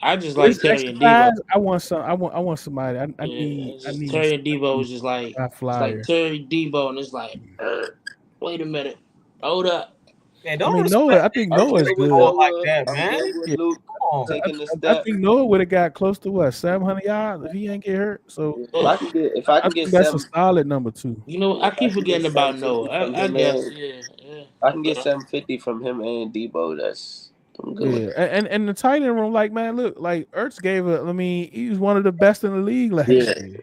I just this like Terry and exercise, Debo. I want somebody. Yeah, I just need Terry and Debo somebody is just like high it's like flyer. Terry Debo, and it's like, wait a minute, hold up. Man, I don't mean Noah. respect I think I'm Noah is good with good. all like Noah. that, I'm man. good with Yeah, Luke Come on. taking the I step. think Noah would have got close to what 700 yards if he ain't get hurt. So If I I can get think that's a seven, solid number 2. You know, I if I keep can get forgetting about 750 Noah. from I him guess, and yeah, yeah. I can get Okay. 750 from him and Debo, I'm good with Yeah, that. and the tight end room, like man, look, like Ertz gave a. I mean, he was one of the best in the league last Yeah, year.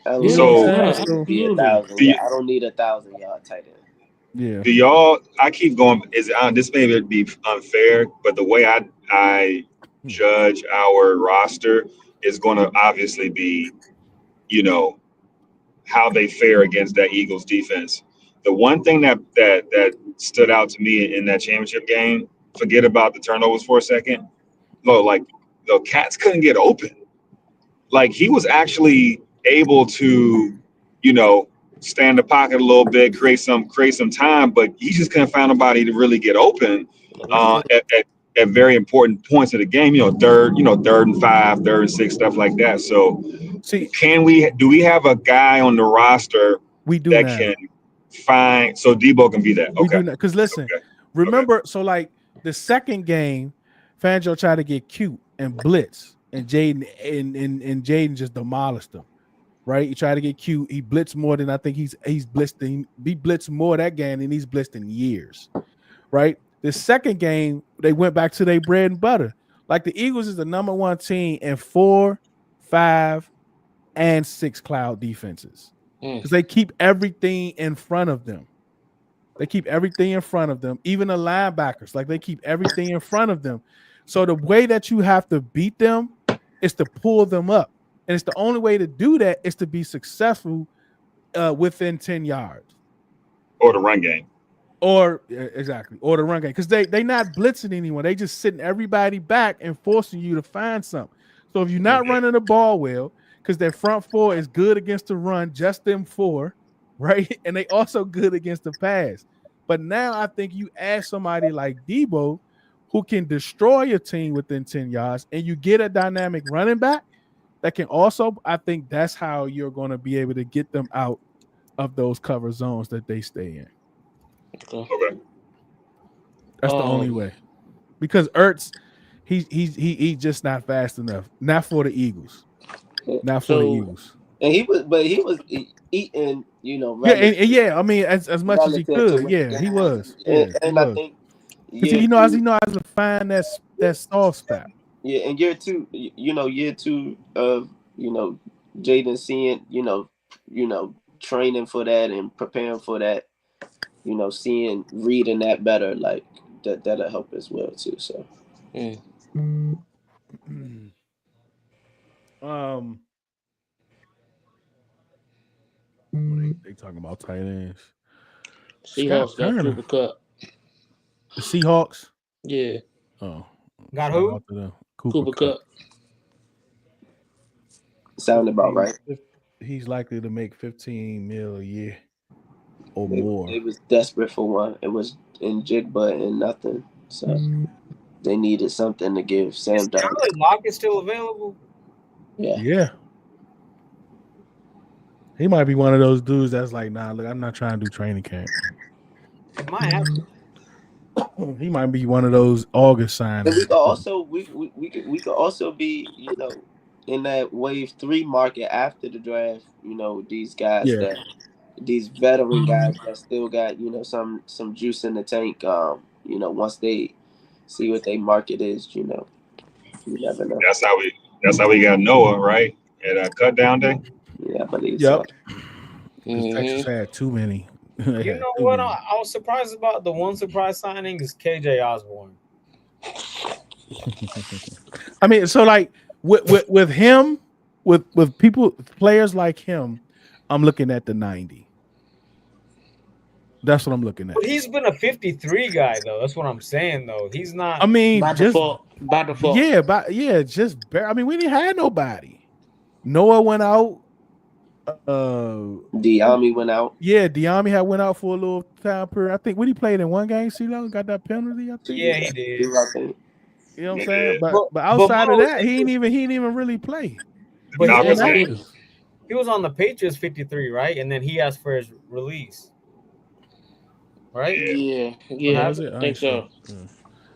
I You don't know what I'm need So saying? No, So be a absolutely. thousand. do Yeah, you, I don't need 1,000 yard tight end. Yeah. Do y'all? I keep going. This may be unfair, but the way I judge our roster is going to obviously be, you know, how they fare against that Eagles defense. The one thing that stood out to me in that championship game, forget about the turnovers for a second. No, like the Cats couldn't get open. Like he was actually able to, you know, stay in the pocket a little bit, create some time, but he just couldn't find nobody to really get open uh, at, at, at very important points of the game. Third and 5, third and 6, stuff like that. So, See, do we have a guy on the roster we do that now. can find so Debo can be that? We Okay, do now. Because listen, okay, okay. remember, so like the second game, Fangio tried to get cute and blitz, and Jaden and Jaden just demolished him. Right? He tried to get cute. He blitzed more than I think he's blitzed. He blitzed more that game than he's blitzed in years. Right? The second game, they went back to their bread and butter. Like the Eagles is the number one team in 4, 5, and 6 cloud defenses. Because they keep everything in front of them. They keep everything in front of them, even the linebackers. Like they keep everything in front of them. So the way that you have to beat them is to pull them up. And it's the only way to do that is to be successful within 10 yards. Or the run game. Or exactly, or the run game. Because they not blitzing anyone. They just sitting everybody back and forcing you to find something. So if you're not running the ball well, because their front four is good against the run, just them four, right? And they also good against the pass. But now I think you add somebody like Debo who can destroy your team within 10 yards, and you get a dynamic running back that can also, I think that's how you're going to be able to get them out of those cover zones that they stay in. Okay. That's the only way. Because Ertz, he's just not fast enough. Not for the Eagles. Not for the Eagles. And he was eating, Yeah, I mean, as much as he could. Yeah, he was. Yeah, and I think because he knows how to find that soft spot. Yeah, and year two of Jaden seeing training for that and preparing for that, seeing reading that better, like that'll help as well too. So, they talking about tight ends. Seahawks got Cooper Kupp. The Seahawks. Yeah. Oh, got who? Cooper Kupp. Sound about right. He's likely to make $15 million a year or more. They was desperate for one. It was in Jigba and nothing. So they needed something to give Sam Darnold. Charlie Lockett still available? Yeah. He might be one of those dudes that's like, nah, look, I'm not trying to do training camp. It might happen. He might be one of those August signings. We could also be, in that wave 3 market after the draft. These guys these veteran guys that still got some juice in the tank. Once they see what their market is, you never know. That's how we got Noah, right? At a cut down day. Yeah, I believe so. Because Texas had too many. You know what? I was surprised about. The one surprise signing is KJ Osborne. I mean, so like with him, with players like him, I'm looking at the 90. That's what I'm looking at. But he's been a 53 guy though. That's what I'm saying though. He's not. I mean, by default. Yeah, just I mean, we didn't have nobody. Noah went out. Diami went out. Yeah, Diami had went out for a little time period. I think when he played in one game, CeeLo got that penalty. I think. Yeah, he did. You know what I'm saying? But outside of that, he didn't even really play. But he was on the Patriots 53, right? And then he asked for his release. Right? Yeah. I think so. Yeah.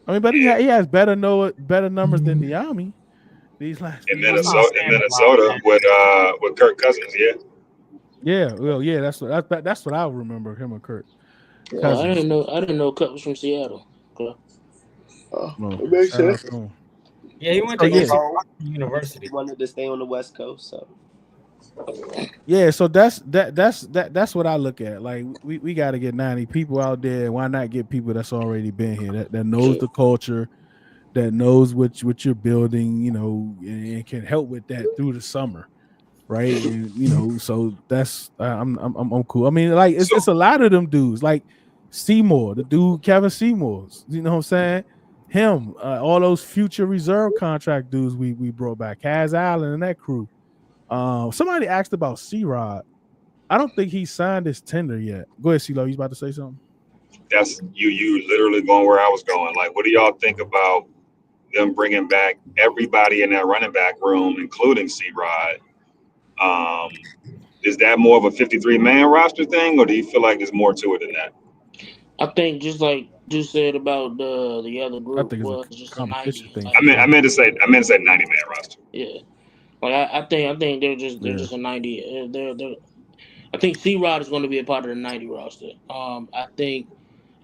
I mean, but he has better numbers than Diami. These last in Minnesota with Kirk Cousins, yeah, well, yeah, that's what I remember him and Kirk. I didn't know Kirk was from Seattle. Okay. It makes sense. Yeah, he went to University. He wanted to stay on the West Coast, so Yeah, so that's what I look at. Like we got to get 90 people out there. Why not get people that's already been here that knows the culture, that knows what you're building, and can help with that through the summer, right? And so that's I'm cool. I mean, like it's So a lot of them dudes, like Seymour, the dude Kevin Seymour's, you know what I'm saying? Him, all those future reserve contract dudes we brought back, Kaz Allen and that crew. Somebody asked about C-Rod. I don't think he signed his tender yet. Go ahead, CeeLo. You about to say something? that's you literally going where I was going. Like, what do y'all think about them bringing back everybody in that running back room, including C-Rod? Um, is that more of a 53-man roster thing, or do you feel like there's more to it than that? I think just like you said about the other I group think it's a was just a competition 90. thing Like for I sure. meant to say 90-man roster. yeah, like I think they're Yeah, just a 90. They're I think C Rod is going to be a part of the 90 roster. I think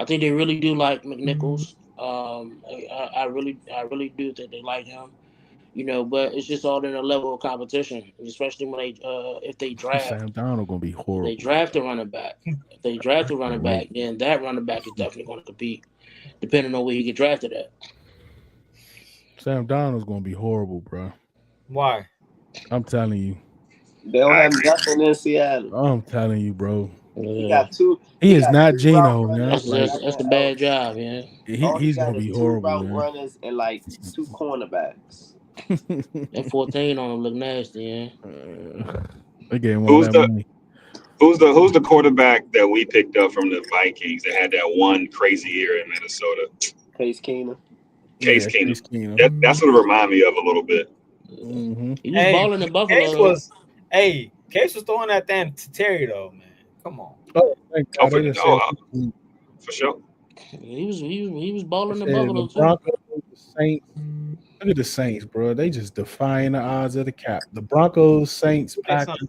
they really do like McNichols. I really do think they like him. But it's just all in a level of competition, especially when they if they draft Sam Donald gonna be if they horrible. draft a running back. If they draft a running Can't back, wait. then that running back is definitely going to compete, depending on where he get drafted at. Sam Donald's gonna be horrible, bro. Why? I'm telling you. They don't I have agree. nothing in Seattle. I'm telling you, bro. He Yeah, got two. He He is got not two route Geno, yeah. runners that's and Like that's that's nothing a bad else. job, yeah. All he he's got gonna is be two horrible, route yeah. runners and like two cornerbacks. That 14 on him look nasty, yeah. They gave him all Who's that the money. who's the quarterback that we picked up from the Vikings that had that one crazy year in Minnesota? Case Keenum. Case Yeah, Keenum. Case Keenum. That's what it reminded me of a little bit. Yeah. Mm-hmm. He was Hey, balling in Buffalo Case though. was Case was throwing that thing to Terry though, man. Come on. Oh, thank Oh, God. They just said for sure. He was they balling in said the Buffalo too. Broncos, the Saints. Look at the Saints, bro. They just defying the odds of the cap. The Broncos, Saints, Who they signed? Packers,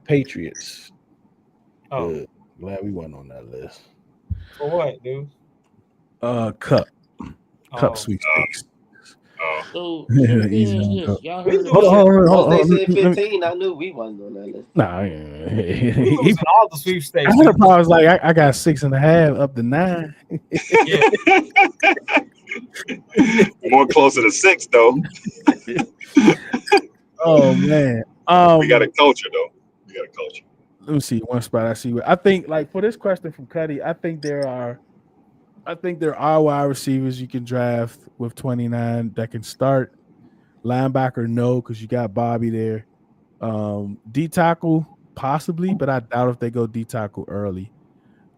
Patriots. Oh, Good. Glad we went on that list. for what, dude? Cup Oh, sweepstakes. Oh, So let me Easy ask on this: Cup. y'all we heard Hold on, losing. about? hold on, hold Once on. they Hold on. said 15, I knew we wasn't on that list. Nah, We he losing all the I sweepstakes, had a dude. problem. Like I got 6.5 up to 9. Yeah. more closer to 6 though. Oh man. We got a culture though. We got a culture. Let me see one spot. I see. I think like for this question from Cuddy, I think there are wide receivers you can draft with 29 that can start. Linebacker, no, because you got Bobby there. D tackle, possibly, but I doubt if they go D tackle early.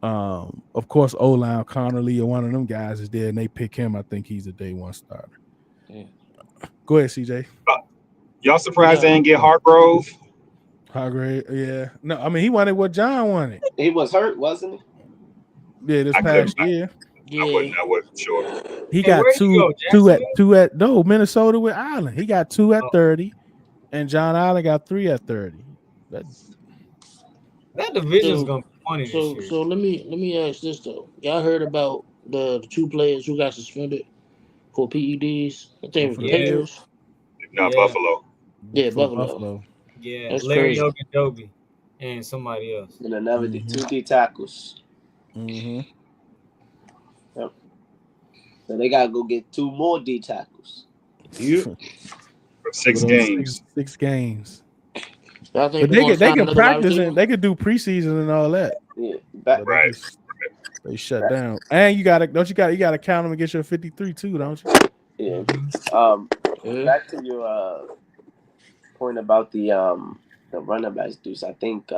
Of course, O-line, Connerly, or one of them guys is there, and they pick him. I think he's a day one starter. Yeah. Go ahead, CJ. Y'all surprised they Yeah, didn't get Hargrove? Hargrave, yeah. No, I mean he wanted what John wanted. He was hurt, wasn't he? Yeah, this I couldn't. past year. yeah. I wasn't sure. He Hey, got where'd he go? two Jacksonville? at no Minnesota with Allen. He got 2 at Oh, 30, and John Allen got 3 at 30. That, that division's So gonna be funny this so year. so let me ask this though. Y'all heard about the two players who got suspended for PEDs? I think it was for the the Yeah, Bills, Patriots. Not yeah, Buffalo. Yeah, for Buffalo. Buffalo. yeah. That's Larry crazy. Ogunjobi and somebody else. And another Mm-hmm. two D tackles. Mm-hmm. Yep. So they gotta go get 2 more D tackles. Yeah. For For 6 those games. six games. Y'all think But they're gonna they sign can another wide practice receiver? and they could do preseason and all that. Yeah, back. But they Right. just they shut down. And you gotta count them and get your 53 too, don't you? Yeah. Mhm. Yeah. Back to your point about the running backs, Deuce. I think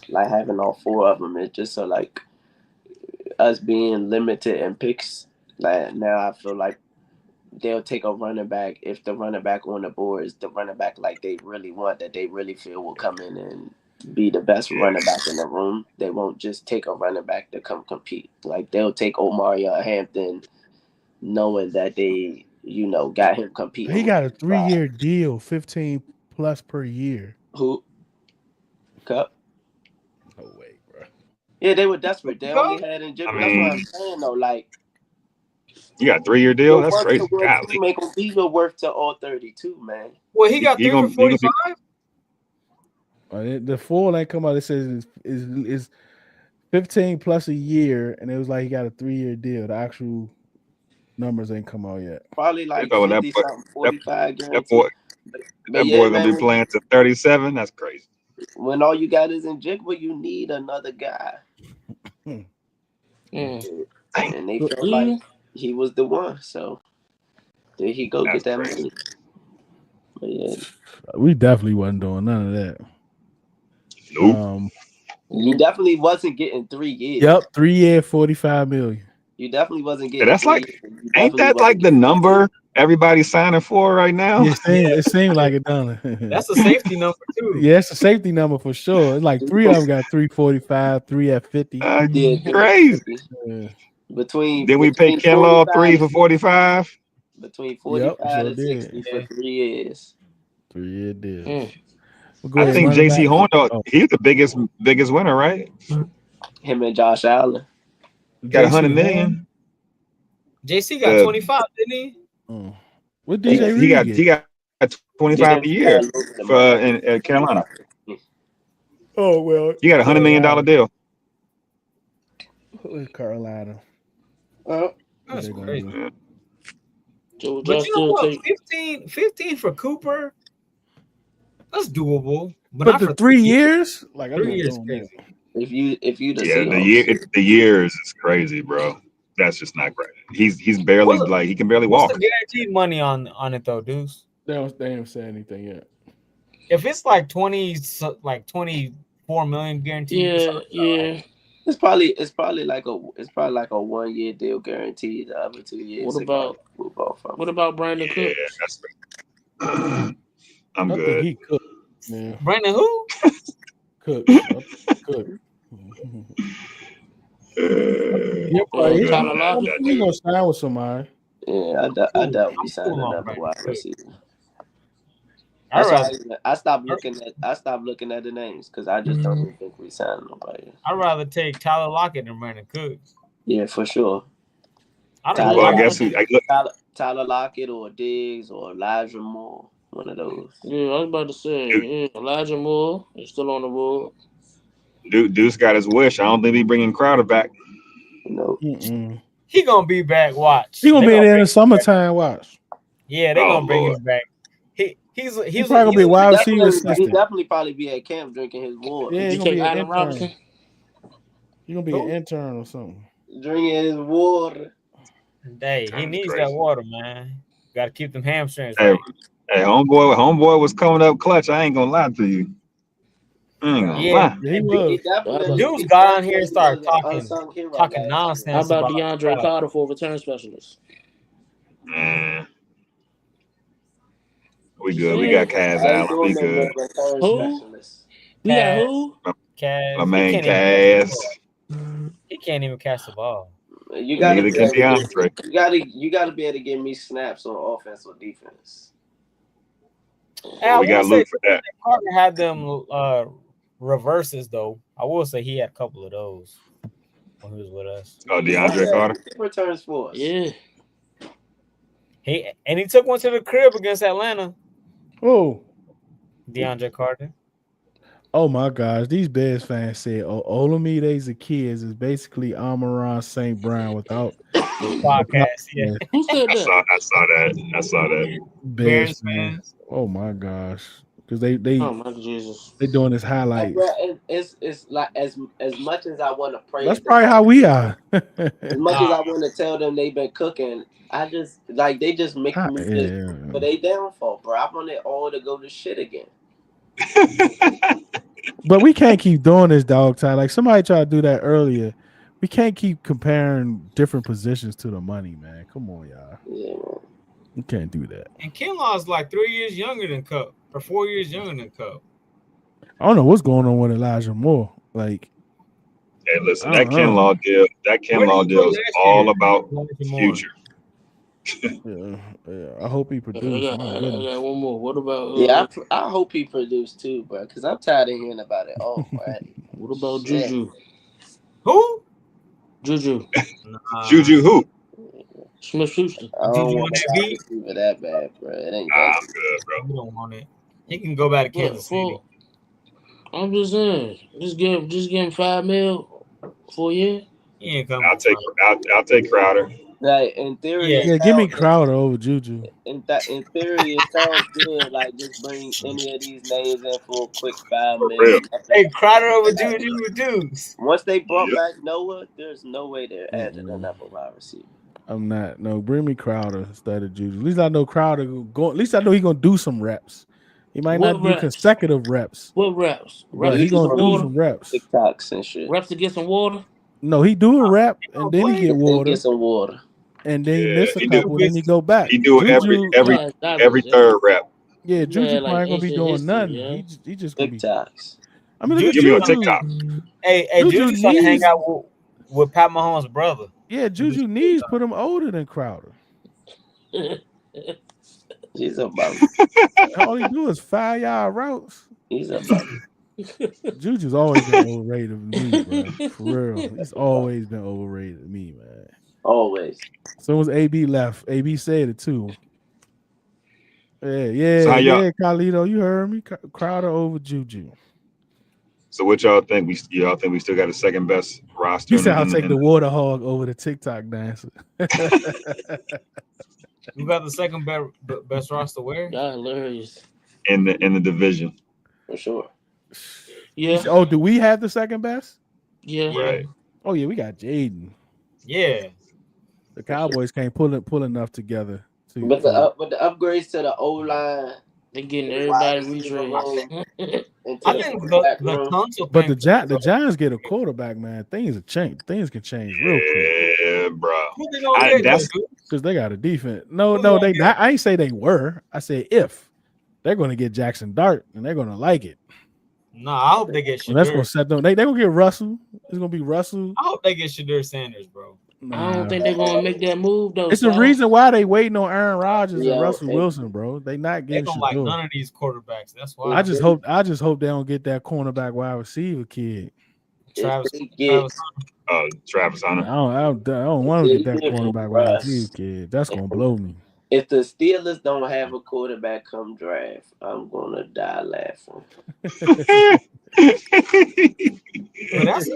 like having all 4 of them is just so like us being limited in picks. Like now, I feel like they'll take a running back if the running back on the board is the running back like they really want, that they really feel will come in and be the best Yeah. running back in the room. They won't just take a running back to come compete. Like they'll take Omari Hampton knowing that they, got him He competing with got a the spot. 3-year deal, 15 plus per year. Who? Cup? No way, bro. Yeah, they were desperate. They only Go. had in I Jimmy. That's what I'm mean, saying though. Like you got a 3-year deal? your That's worth to crazy. one Golly. team ain't gonna be your worth to all 32, man. Well, he got He 3 for gonna be 45. The full ain't come out. It says is 15 plus a year, and it was like he got a 3-year deal. The actual numbers ain't come out yet. Probably You like know 50 something, that 45 that guaranteed. boy But that yeah, boy gonna man, be playing to 37. That's crazy. when all you got is Njigba, you need another guy. Hmm. Mm. Dang, And they So, felt Do like you? he was the one. So there he go get that's that crazy. money. But yeah, we definitely wasn't doing none of that. Nope. you Nope. definitely wasn't getting 3 years. Yep, 3 year, 45 million. You definitely wasn't And getting that's three like, years. You ain't definitely that wasn't like the getting 50. number everybody's signing for right now? Yeah, it seemed like it done. That's a safety number too. Yeah, it's a safety number for sure. It's like three of them got 345, three at 50. Yeah, Crazy. Yeah. between Then we pay between Kinlaw 45 3 and for 45. between Yep, 45 sure and did. 60 for Yeah. 3 years. 3-year deals. Mm. We'll go I ahead, think run it back. JC Horn, Oh, he's the biggest winner, right? Him and Josh Allen. Got JC 100 Horn. million. JC got The 25, didn't he? Oh. What They DJ Reed he get? got 25 a didn't year got a little bit of for money. I in think Carolina. 25. Oh well, He got $100 million Carolina. deal. With Carolina. Well, What That's they gonna crazy. do? Yeah. So would y'all But you know still what? take? 15 for Cooper, that's doable. But But not the for 3 3 years. years, like I'm 3 not years doing that. crazy. if you the Yeah, Seahawks, the years is crazy, bro. That's just not great. He's barely What's, like he can barely what's the walk. guaranteed money on it though, Deuce? They ain't said anything yet. If it's like 20, like 24 million guaranteed or Yeah, something, yeah. it's probably like a 1 year deal guaranteed. The other 2 years What they probably about move off from. what about Brandon Yeah, Cooks? that's I'm I think good. he cooked. Yeah, Brandon who? Cooks. I think he cooked. He'll I'm probably good on Tyler that Lockett. that he dude. gonna sign with somebody. Yeah, I Cool. doubt we I'm sign cool on another Brandon wide Cook. receiver. I That's why rather I stopped looking at the names because I just don't even think we signed nobody. I'd rather take Tyler Lockett than Brandon Cooks. Yeah, for sure. I don't Tyler Well, I care. guess Lockett, look, Tyler Lockett or Diggs or Elijah Moore, one of those. Yeah, I was about to say, dude, yeah, Elijah Moore is still on the board. Deuce got his wish. I don't think he bringing Crowder back. You know, Mm-mm. He gonna be back. He Watch. gonna They be gonna there in bring the him back. summertime. Watch. Yeah, they Oh gonna bring Lord. him back. He's He probably gonna be a he wide receiver definitely assistant. probably be at camp drinking his water, Yeah, Did he you gonna take be an Allen Robinson? intern. He gonna be an who? intern or something. drinking his water. Hey, he That's needs that crazy. water, man. Got to keep them hamstrings Hey, right. hey, homeboy was coming up clutch. I ain't gonna lie to you. I ain't gonna Yeah, lie. Yeah, he and He was. definitely, Deuce he got on here and definitely started was an talking unsung hero talking last year. How nonsense about about DeAndre Crowder. Carter for return specialist? Man, we good. We got Mm. Kaz I ain't Allen. doing We no good. more return Who? specialists. We got Cass, who? My Cass, he man can't even catch the Kaz. ball. He can't even catch the ball. You gotta Neither be can able to get DeAndre. you gotta be able to give me snaps on offense or defense. And I We will got say Luke for that. Carter had them reverses though. I will say he had a couple of those when he was with us. Oh, He had DeAndre Carter. he returns for us. Yeah. He took one to the crib against Atlanta. Oh, DeAndre Carter. oh my gosh! These Bears fans said Olamide Zaccheaus is basically Amon St. Brown without the Podcast. Yeah. podcast. Who said that? I saw that. I saw that. Bears Bears fans. fans. Oh my gosh! Because they Oh my Jesus. they doing this Like, highlights. bro, it's like as much as I want to That's praise them, probably how we are. as much as I want to tell them they've been cooking, I just like they just make me just Yeah. for their downfall, bro. I want it all to go to shit again. But we can't keep doing this, dog. Ty. Like somebody tried to do that earlier. We can't keep comparing different positions to the money, man. Come on, y'all. Yeah, man. We can't do that. And Kinlaw is like 3 years younger than Cup, or 4 years younger than Cup. I don't know what's going on with Elijah Moore. Like, Hey, listen, I that don't know. Kinlaw deal. That Where did he Kinlaw go deal is last all year? about Elijah Moore. future. Yeah. I hope he produce. I My got goodness. one more. What Yeah, about I hope he produced too, bro, because I'm tired of hearing about it already. what about Shit. Juju? Who? Juju Juju who? Smith Schuster. I don't Juju on want that to beat? receiver that bad, bro. It ain't Nah, that I'm good, bro. We don't want it. He can go back to Kansas City. I'm just saying, just give him 5 mil for a year. He ain't coming I'll for take 5. I'll take Crowder. Like in theory, Yeah, it Yeah, give me sounds Crowder over Juju. in theory it sounds good. Like just bring any of these names in for a quick five For mil, real. nothing. hey, Crowder over But like, Juju Juice. once they brought Yep. back Noah, there's no way they're adding Mm-mm. another wide receiver. I'm not. No, bring me Crowder instead of Juju. At least I know Crowder go. At least I know he gonna do some reps. He might What not do reps? consecutive reps, What reps? but Reps to he Juju get gonna some gonna do water. some reps. TikToks and shit. Reps to get some water. No, he do a rep He and don't then he play. get And get water, some water. and then he Yeah, miss a he do. Juju couple, then he gets go back. He do Juju, Yeah, every established. third rep. yeah, This Juju man like probably ain't gonna be ancient doing history, nothing. yeah. He just gonna be. TikToks. I mean, look at Give me Juju. on Juju. TikTok. Hey, Juju Juju trying to hang knees, out with Pat Mahomes' brother. yeah, He just Juju knees put him older than Crowder. He's a bum. All he do is 5 yard routes. He's a bum. Juju's always been overrated to me, bro. For real, he's always been overrated to me, man. Always. As soon as AB left, AB said it too. Yeah, So yeah, how y'all? yeah, Carlito, you heard me. Crowder over Juju. So what y'all think? Y'all think we still got the second best roster He said, "I'll take in the water hog over the TikTok dancer." You got the second best roster where? Y'all hilarious. in the division? For sure. He Yeah, said, "Oh, do we have the second best?" yeah. Yeah, Right. Oh yeah, we got Jaden. yeah. The Cowboys can't pull enough together to But for. the upgrades to the O line, They getting to the wide everybody receiver retreads. room, and to I the think quarterback the room. console But thing. the Giants get a quarterback, man. Things have changed. Things can change real quick Yeah, bro. Who they gonna get though, That's dude? because they got a defense. No, Who they no, gonna they get? not. I ain't say they were. I said if they're going to get Jackson Dart and they're going to like it. Nah, I hope they get And that's going Shadur. to set them. They going to get Russell. It's going to be Russell. I hope they get Shadur Sanders, bro. I don't Nah, think they're gonna make that move though, it's the Sal. reason why they waiting on Aaron Rodgers and Yo, Russell Wilson, bro. They not They getting don't like Shador. none of these quarterbacks. That's if I why. just they hope. I just hope they don't get that cornerback wide receiver kid. if Travis, they get Travis. Travis Hunter. I don't want to if get they that get cornerback wide receiver Russ, kid. That's gonna blow me. if the Steelers don't have a quarterback come draft, I'm gonna die laughing. But that's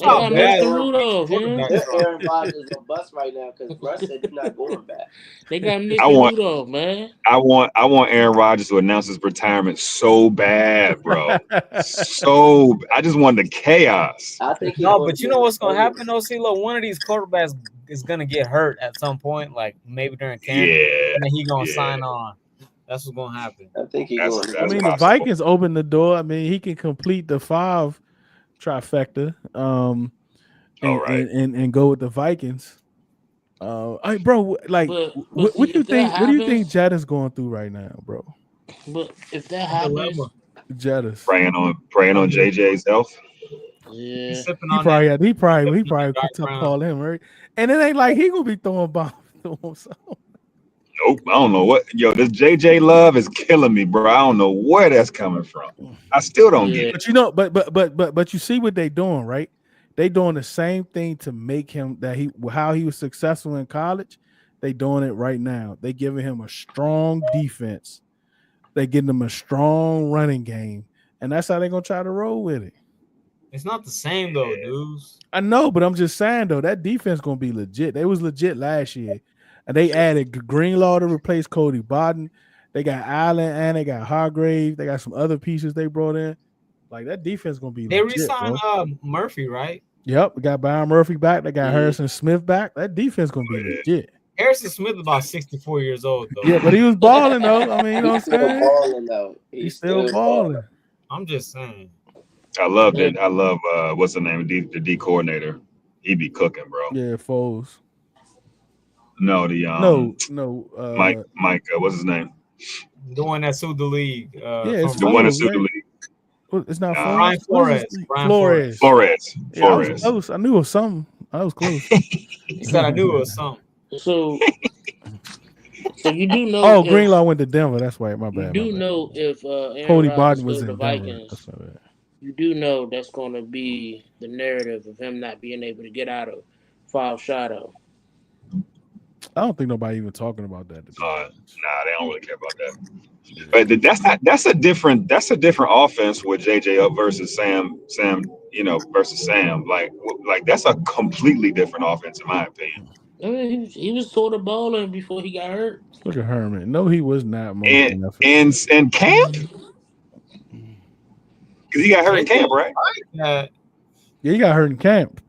They how got They're bad Mason Aaron, Rudolph, yeah. quarterbacks they're are. Aaron Rodgers or bust right now because Russ said he's not going back. They got I Mason want Rudolph, man. I want Aaron Rodgers to announce his retirement so bad, bro. So I just want the chaos. I think he's No, going to but you be know in his what's gonna happen 30s. though, CeeLo? One of these quarterbacks is gonna get hurt at some point, like maybe during camp, Yeah, and then he gonna yeah. sign on. That's what's gonna happen. I think he's That's going to I that's mean, the be. possible. Vikings opened the door. I mean, he can complete the 5 trifecta. All right. And go with the Vikings. Bro, like, But see what do you if that think? What do you think happens, Jetta's going through right now, bro? but if that A dilemma. happens, Jetta's. Praying on JJ's health. He's yeah. sipping He on that. probably had, he Sipping probably he on probably that could dark brown. call him right, and it ain't like he gonna be throwing bombs to himself. Nope. I don't know what. Yo, this JJ love is killing me, bro. I don't know where that's coming from. I still don't get Yeah. it. But you know, but you see what they doing, right? They doing the same thing to make him how he was successful in college. They doing it right now. They giving him a strong defense. They getting him a strong running game, and that's how they gonna try to roll with it. It's not the same though, dudes. I know, but I'm just saying though that defense gonna be legit. They was legit last year, and they added Greenlaw to replace Cody Barton. They got Allen and they got Hargrave. They got some other pieces they brought in. Like that defense gonna be They legit, re-signed bro. Murphy, right? Yep, we got Byron Murphy back. They got Mhm. Harrison Smith back. That defense gonna be legit. Harrison Smith is about 64 years old though. Yeah, but he was balling though. I mean, you know He's what I'm still saying? balling though. He's He's still still balling. balling. I'm just saying. I love Hey, it. I love what's the name? The D coordinator. He be cooking, bro. Yeah, Foles. No, the No, Mike. What's his name? The one that sued the league yeah, it's from The one that Foles, sued the right? league. It's not Nah, Foles. Brian What is his Flores. name? Brian Flores. Flores. Yeah, I was Flores. close. I knew it was something. I was close. He said I knew it was something. so you do know Oh, if Greenlaw went to Denver. That's right. My you bad. My do bad. know if Aaron Cody Rodgers Barton go was to the in Denver. That's Vikings, my bad. you do know that's going to be the narrative of him not being able to get out of foul shadow. I don't think nobody even talking about that. To be honest. Nah, they don't really care about that. But that's a different offense with JJ up versus Sam, versus Sam. Like that's a completely different offense in my opinion. I mean, he was sort of balling before he got hurt. Look at Herman. No, he was not most And definitely. and camp, because he got hurt in JJ, camp, right? uh, Yeah, he got hurt in camp,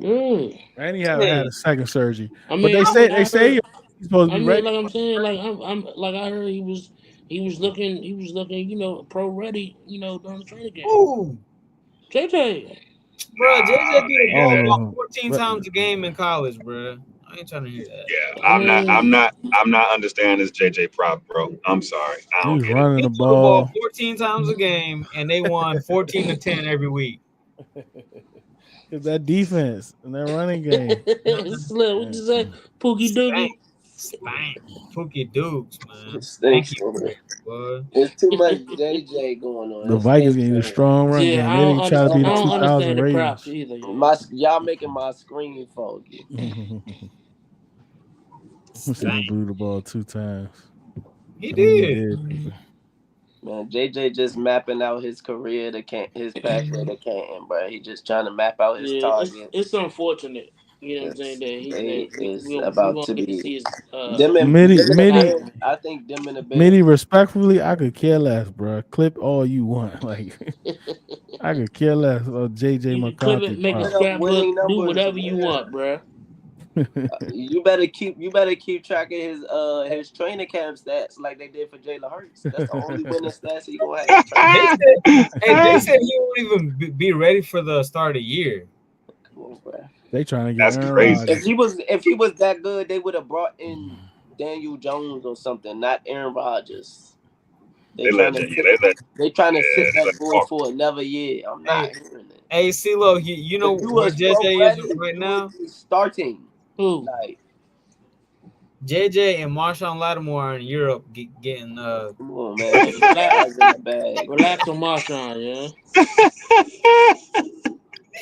Mm. and he had hey, a second surgery. I But mean, they I say mean, they I say heard. he's supposed to I be mean, ready. like I'm saying, like I'm like I heard he was looking pro ready, during the training camp. ooh, JJ, bro, JJ Nah, threw the I ball don't yeah, about know. 14 But times a game in college, bro. I ain't trying to hear that. yeah. I I'm mean, not I'm not understanding this JJ prop, bro. I'm sorry, I he don't was get it. running He the threw the ball ball. 14 times a game, and they won 14 to 10 every week. It's that defense and that running game. Slim, what you say, Pookie Stank, Doogie? stank, Pookie Dukes, man. It Thank stinks. you, boy. There's too much JJ going on. The It Vikings stinks. getting a Man. strong run Yeah, game. They didn't try to be I the don't 2000 understand the props Ravens. either. Yeah, My y'all making my screen foggy. Sam Stank. blew the ball 2 times. He I mean, he did. did. Man, JJ just mapping out his career to his pathway to Canton, bro. He just trying to map out his yeah, it's targets. unfortunate. You know what I'm saying? Cause That they is we about won't to get to be see his Mitty, them and the Mitty, Bears. I think them and the Bears. Mitty, respectfully, I could care less, bro. Clip all you want. Like, I could care less on JJ You can clip McCarthy it, make a Put prop. up scrapbook, winning do numbers, whatever you man. want, bruh. You better keep track of his training camp stats like they did for Jalen Hurts. That's the only winning stats he gonna have. Training They camp. said, hey, they said he won't even be ready for the start of the year. Come on, bro. They trying to get That's Aaron crazy. If Rodgers. he was that good, they would have brought in Daniel Jones or something, not Aaron Rodgers. They They let trying to you, yeah, sit, they they trying to yeah, sit they that let boy walk. for another year. I'm not Hey, hearing it. hey, CeeLo, you know If you where was pro JJ is ready, right you would now? be starting. Who? Like, JJ and Marshawn Lattimore are in Europe getting come on, man, Yeah, keep your relax, eyes in the bag, man. relax on Marshawn, yeah.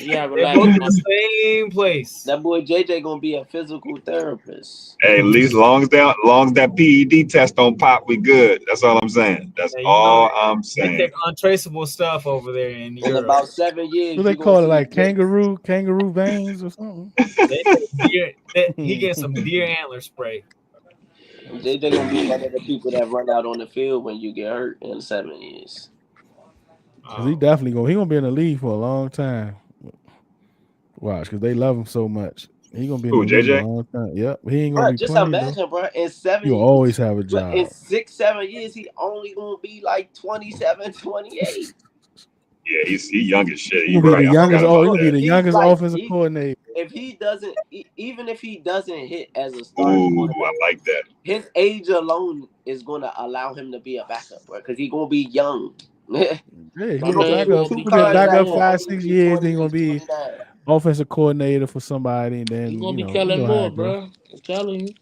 Yeah, they're relax both on in Marshawn. the same place. That boy JJ gonna be a physical therapist. Hey, at least long as that PED test don't pop, we good. That's all I'm saying. That's Yeah, you know all I'm they saying. take untraceable stuff over there in In Europe. about 7 years, What they you gonna call it? see Like kangaroo veins or something? They say he getting some deer antler spray. JJ gonna be one of the people that run out on the field when you get hurt in 7 years. Cause he Oh, definitely gonna be in the league for a long time. Watch, cause they love him so much. He gonna be in the Who, league a JJ? long time. Yep, he ain't gonna Bro, be just playing though. imagine, bro, in He'll 7 years, always have a but in job. 6, 7 years, he only gonna be like 27, 28. Yeah, he young as shit. He You gonna be the right. I youngest. forgot If Oh, about he bro, gonna be if that. the he's youngest like offensive coordinator. if he doesn't even if he doesn't hit as a starting Ooh, quarterback, I like that. his age alone is gonna allow him to be a backup, bro, because he's gonna be young. Yeah, he My be a Gonna get man two, backup. gonna He two be gonna be a Kellen backup contracts and Moore. five, only six be years. Then he gonna 28, be 29. offensive coordinator for somebody, and He then gonna be you Kellen know how Moore, it go. bro. I'm telling you.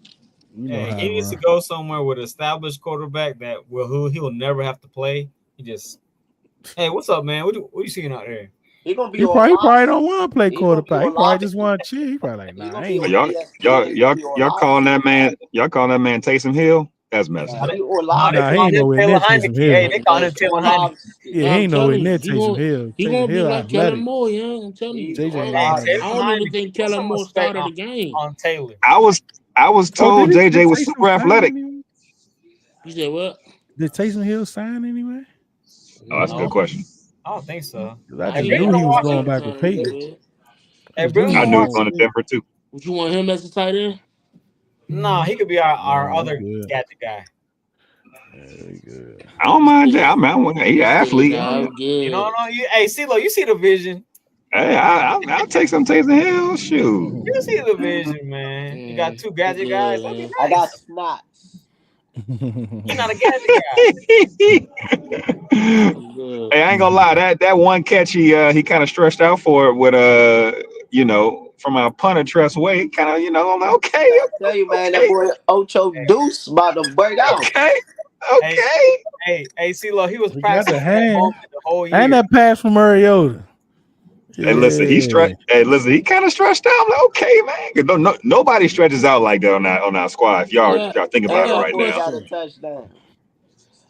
You know hey, how he it needs to run. go somewhere with an established quarterback that he'll never have to play. He just, hey, what's up, man? What you seeing out there? He gonna be He on probably, live. don't want to play He gonna be quarterback. He on probably live. just want to chill. He probably like, He nah, I gonna be ain't. on Y'all, ESPN. y'all, He y'all, gonna be on y'all live. calling that man? Y'all calling that man Taysom Hill? That's messed Nah, Nah, up. they, he on nah, live. they Nah, he call ain't him nowhere Taylor near Taysom Heineke. Hey, Hill. they call He him Taylor on Heineke. live shit. Yeah, he I'm ain't nowhere telling you, near Taysom Hill. he Taysom gonna be Hill like Kellen athletic. Moore, yeah. I'm telling you. He's JJ on ain't Hey, gonna live have I that. Taylor don't even Heineke. think Put Kellen some Moore respect started the game. on Taylor. I was Oh, told did JJ was Taysom super sign athletic. anyway? You said what? Did Taysom Hill sign anyway? Oh, that's a good No, question. I don't think so. 'Cause I I Hey, just didn't bring knew him know to he he was was going ever Washington. back with signed Peyton. anywhere. I Hey, just knew bring he him I to was knew he was going. going to Washington. Denver too. Would you want him as the tight end? No, he could be our No, he other good. gadget guy. Yeah, he good. I don't This mind that. nigga, He's an this nigga athlete. got I'm You know, good. no, hey, CeeLo, you see the vision. Hey, I'll take some Taysom Hill. Shoot. You see the vision, man. You got two He gadget guys. good, That'd be yeah. I got nice. snots. He not a gadget guy. Hey, He good. I ain't gonna lie. That one catch he kind of stretched out for it with from our punter Tress Way. Kind of I'm like, okay, I tell you, man, that okay, boy Ocho Deuce about to break out. okay, Hey, okay. hey, CeeLo, he was He got practicing the with that hand moment the whole and year. that pass from Mariota. Hey, listen, he Yeah. stretch. Hey, listen, he kind of stretched out. I'm like, okay, man. 'Cause nobody stretches out like that on our squad. If I y'all got, think I about And it got a that right boy now. got a question. touchdown.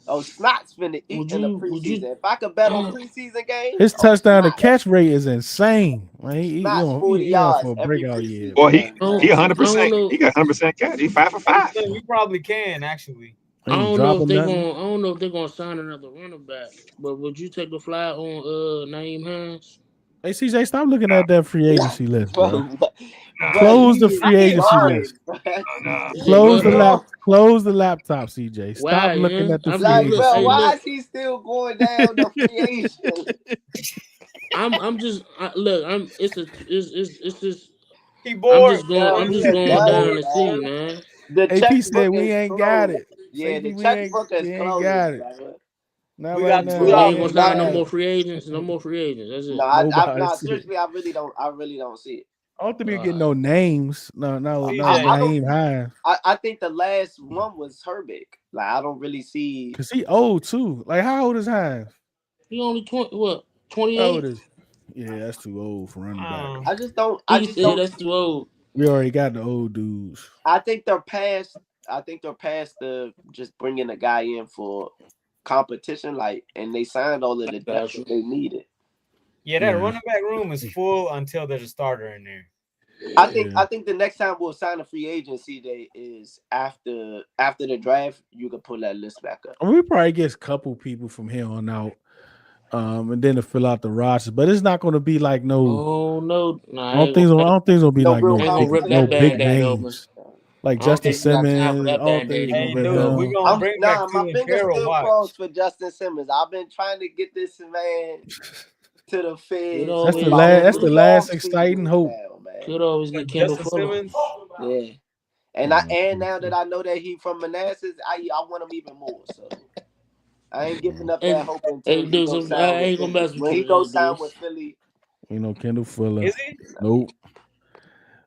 Oh, Snot's finna eat in the would you? preseason. If I could bet on preseason games, His oh touchdown to Snot, catch rate is insane. Like, Snot's 40 he on for yards a every breakout year, preseason Boy, bro. he game. I he Man. 100%. don't know. He got 100% catch. He 5 for 5. So we probably can actually. He I ain't don't know if dropping they're nothing. gonna. I don't know if they're gonna sign another running back. But would you take a fly on Naeem Hines? Hey, CJ, stop looking at that free agency list, bro. Bro, Close the he free agency jarring, list. bro. Nah. You said Close what? the Bro, close the laptop, CJ. Stop Why? looking Yeah. at the I'm free like, look. agency bro, Hey, list. why look. is he still going down the free agent? I'm just look. It's just. He bored, bro. I'm He just He said is he going done, down bored, to man. see, son. man. The AP said checkbook we is ain't got closed. it. Yeah, the Safety, we ain't checkbook is got closed, it. brother. Not We right got We two now. They We are, ain't options gonna ain't nah, sign no got more it. free agents. No more free agents. That's nah, it. Nobody nah, see it. seriously, I really don't see it. I don't think we get Uh, no names. No, CJ. I don't. Naeem Hines. I think the last one was Herbeck. Like, I don't really see. Cause he old too. Like, how old is Hines? he only 20. What? How old 28. is? Yeah, that's too old for running back. Uh, I just don't. I He just said don't that's too see. old. We already got the old dudes. I think they're past. I think they're past the just bringing a guy in for competition. Like, and they signed all of I the depth got you. that they needed. yeah, that Yeah, running back room is full until there's a starter in there. yeah. I think the next time we'll sign a free agency day is after the draft. You can pull that list back up. I mean, we probably get a couple people from here on out, and then to fill out the roster. But it's not going to be like no. Oh no, nah, I don't think it's gonna be No like real I ain't gonna rip no that competition. big band-aid open. names like I don't Justin think we got time for Simmons. that I don't think band-aid it's to gonna Hey, be be ripped dude, open. we're him. gonna bring back My two and fingers Carol still Watch. crossed for Justin Simmons. I've been trying to get this man to the Could feds That's for the always about last. get That's the 3 last off exciting seasons hope. now, man. could always get Kendall Justin Fuller. Simmons. Yeah. Yeah, And now that I know that he from Manassas, I want him even more. So I ain't giving up that And hope until hey, he dudes, go I sign with ain't gonna Philly. mess with When he you, go sign with dudes. Philly, you know Kendall Fuller. Is he? Nope.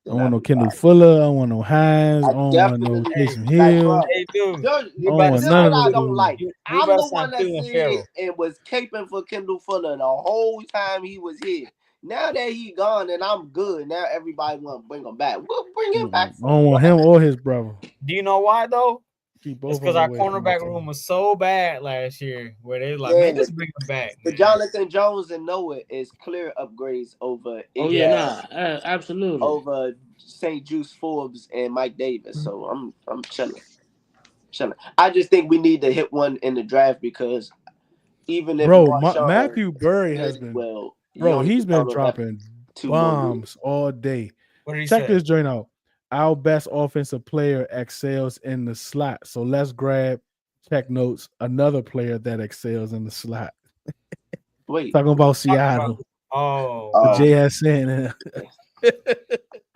I then don't want I'll no be Kendall fine. Fuller. I don't want no Hines. I I don't want no definitely Hey, Taysom like, Hill. bro. hey, dude. I We don't about to want This is none what of sign. them I don't dudes. like. We I'm about to the sign one that Cleveland said Farrell. and was caping for Kendall Fuller the whole time he was here. Now that he gone and I'm good, now everybody want to bring him back. We'll bring him back I for don't want what? him or his brother. Do you know why though? Keep It's both of because them our away from my cornerback room team. was so bad last year, where they like, man, Yeah, just bring him back, the man. Jonathan Jones and Noah is clear upgrades over Oh yeah, Igaz, nah, absolutely. over St. Juice Forbes and Mike Davis. So I'm chilling. I just think we need to hit one in the draft because even if Bro, Marshawn Matthew Berry has did been, well, you bro, only he's can been count on that dropping 2 more years. bombs all day. What did he Check say? this joint out. Our best offensive player excels in the slot. So let's grab, check notes, another player that excels in the slot. Wait, Talking about Talking about? Seattle. Oh, What uh, Jay has saying.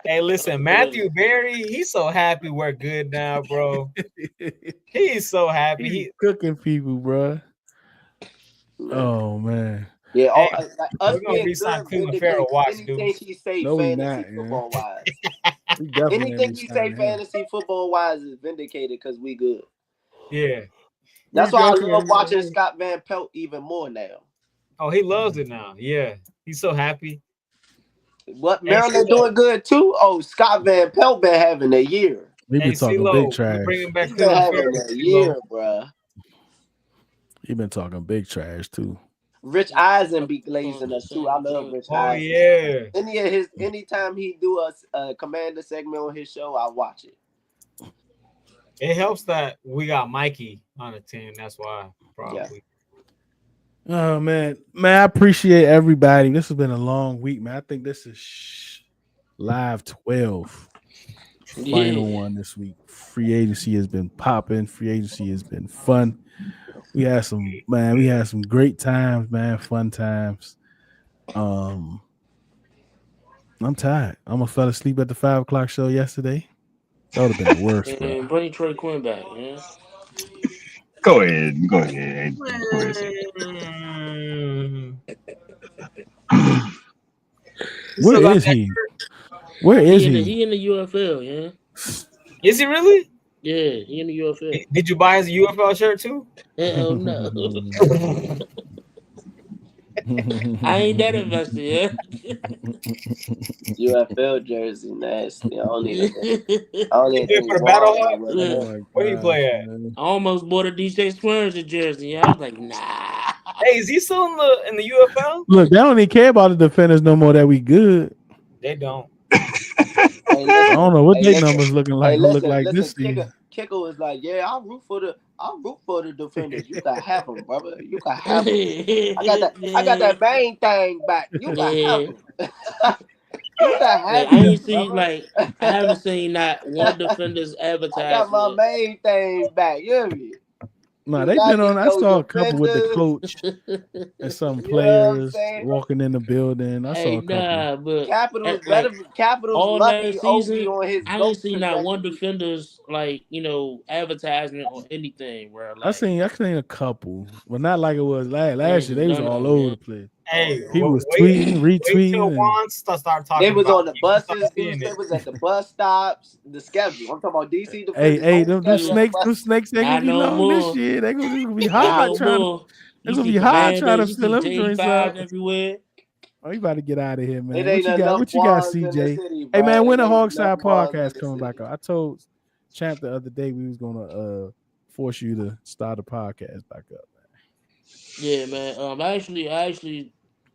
hey, listen, Matthew Berry, he's so happy we're good now, bro. He's so happy. He's cooking people, bro. Oh man. yeah, Hey, like, us we're gonna being re-sign good Cleveland Farrell vindicates Watch, anything dudes. he say No, he fantasy not, yeah. football wise. We definitely ain't Anything he say re-signing him. fantasy football wise is vindicated because we good. Yeah, we That's why I definitely. love watching Scott Van Pelt even more now. Oh, he loves it now. Yeah, he's so happy. What Hey, Maryland CeeLo. doing good too? Oh, Scott Van Pelt been having a year. We Hey, been talking big CeeLo, we trash. bringing back He's been Cleveland having Farrell, a CeeLo. year, bruh. He been talking big trash too. Rich Eisen be glazing us too. I love Rich Oh Eisen. yeah. Anytime he do a commander segment on his show, I watch it. It helps that we got Mikey on the team. That's why, probably. Oh man, I appreciate everybody. This has been a long week, man. I think this is live 12, final Yeah. one this week. Free agency has been popping. Free agency has been fun. We had some great times, man. Fun times. I'm tired. I almost fell asleep at the 5 o'clock show yesterday. That would have been the worst, bro. And bring Trey Quinn back, man. Go ahead. Go ahead. Go ahead. Mm. He Where still got is that he? shirt? Where is he? He in the UFL, yeah. Is he really? Yeah, he in the UFL. Did you buy his UFL shirt too? Hell no. I ain't that invested, UFL jersey nasty. I don't even think. yeah. I don't He even did think for the Battle Juan Hawk. got one of Oh Look, them. my Where he gosh, play at? man. I almost bought a DJ Squirms jersey. I was like, nah. Hey, is he still in the UFL? Look, they don't even care about the defenders no more that we good. They don't. Hey, I listen. don't know what Hey, they listen. numbers looking Hey, like look listen. like Listen. this season. Kicker was like, yeah, I'll root for the defenders. You can have them, brother. You can have them. I got yeah. that main thing back. You can have Yeah. them. You can Like have I them, ain't seen brother. like I haven't seen not one defender's I got my advertisement. main thing back. You hear me? No, Do they've not been on. get I no saw a couple with the defenders. coach and some You know what I'm players saying? walking in the building. I saw Hey, a couple. nah, but Better. like Capitals all lucky last OG season, on his I ain't GOAT seen not one trajectory. defender's like advertisement or anything where like I seen a couple, but not like it was last year. They was none all of them, over yeah. the place. Hey, People was wait, tweeting, wait till retweeting, and Juan start They talking was about on the it. You start buses, dude. seeing They it. was at the bus stops. The schedule. I'm talking about DC hey, defenders. hey, Whole them schedule at the them bus. snakes ain't gonna Not be no long this more. year. It's gonna be Not hard no trying to. more. It's You gonna see be hard trying to Commanders, you fill see them J joints five up. everywhere. Oh, you about to get out of here, It man. ain't What you got? enough What you got, Juans in the CJ? city, Hey, bro. man, It when the ain't enough Hogside Juans in podcast the coming back city. up? I told Champ the other day we was gonna force you to start the podcast back up. Yeah, man. I actually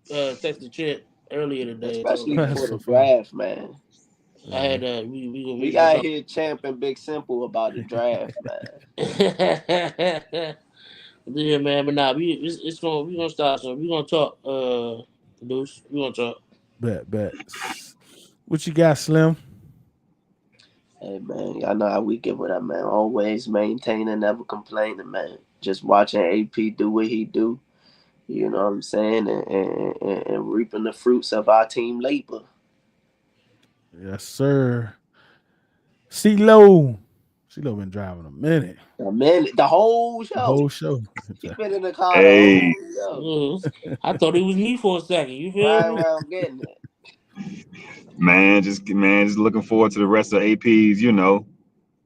texted Trent earlier today and told Especially him That's before like so the funny. draft, man. I had Yeah. We we gonna gotta talk. hear Champ and Big Simple about the draft, man. Yeah, man. But nah, we gonna start some. We gonna talk. Deuce. We gonna talk. Bet. What you got, Slim? Hey, man, y'all know how we give it up, man. Always maintaining, never complaining, man. Just watching AP do what he do. You know what I'm saying? And reaping the fruits of our team labor. Yes, sir. CeeLo. CeeLo been driving a minute. The whole The show. whole show. He been in the car the Hey, whole show. I thought it was me for a second. You feel Riding me? around getting it. just looking forward to the rest of AP's,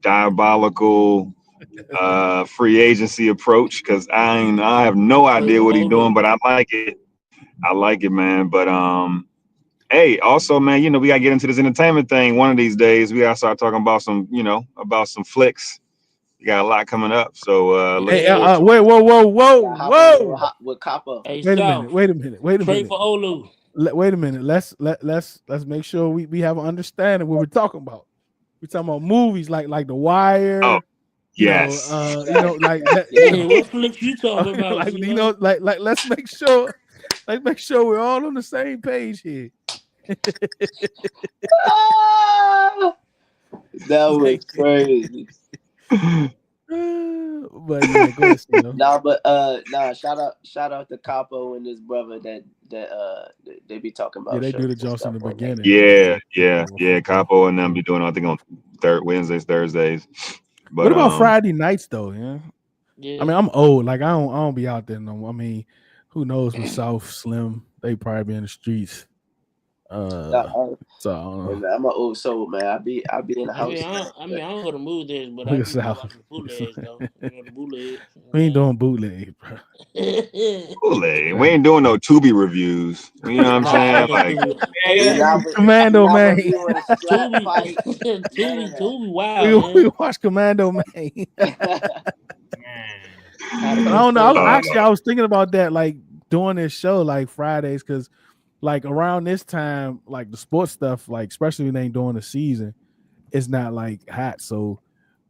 diabolical free agency approach because I have no idea what he's doing, but I like it. I like it, man. But hey, also, man, we gotta get into this entertainment thing one of these days. We gotta start talking about some flicks. We got a lot coming up, so look Hey, Yeah. forward to wait, Gotta hop on there whoa. with Copper. Hey, Wait a minute. South. Trade for Olu. Wait a minute. Let's make sure we have an understanding what we're talking about. We're talking about movies like The it. Oh, Wire, yes. like that, Yeah, what flicks you talking about, like CeeLo? let's make sure we're all on the same page here. Ah, that was Like, crazy. but yeah, go ahead, CeeLo. Shout out to Capo and his brother that they be talking Yeah, about they do shows the and jokes in stuff the on there. beginning. Yeah. Capo and them be doing, I think, on Wednesdays, Thursdays. What But about Friday nights though? Yeah. I Yeah. mean, I'm old. Like I don't be out there no more. I mean, who knows with South Slim? They probably be in the streets. Nah, So I don't hey, know. man, I'm an old soul, man. I be in the house, man. I don't go to move this, but I Look at do be South. watching the bootlegs though. The bootlegs. We ain't doing bootleg, bro. Kool-Aid. We Right. ain't doing no Tubi reviews. You know what I'm Nah, I saying? ain't gonna Like, do it. Yeah, We yeah. not we Commando not Man. reviewing strap Tubi, fights. None of Tubi, wow, We man. watch Commando Man. that. Man. How to But I cook don't know. those. I was thinking about that, like doing this show like Fridays, because like around this time, like the sports stuff, like especially when they ain't doing the season, it's not like hot. So,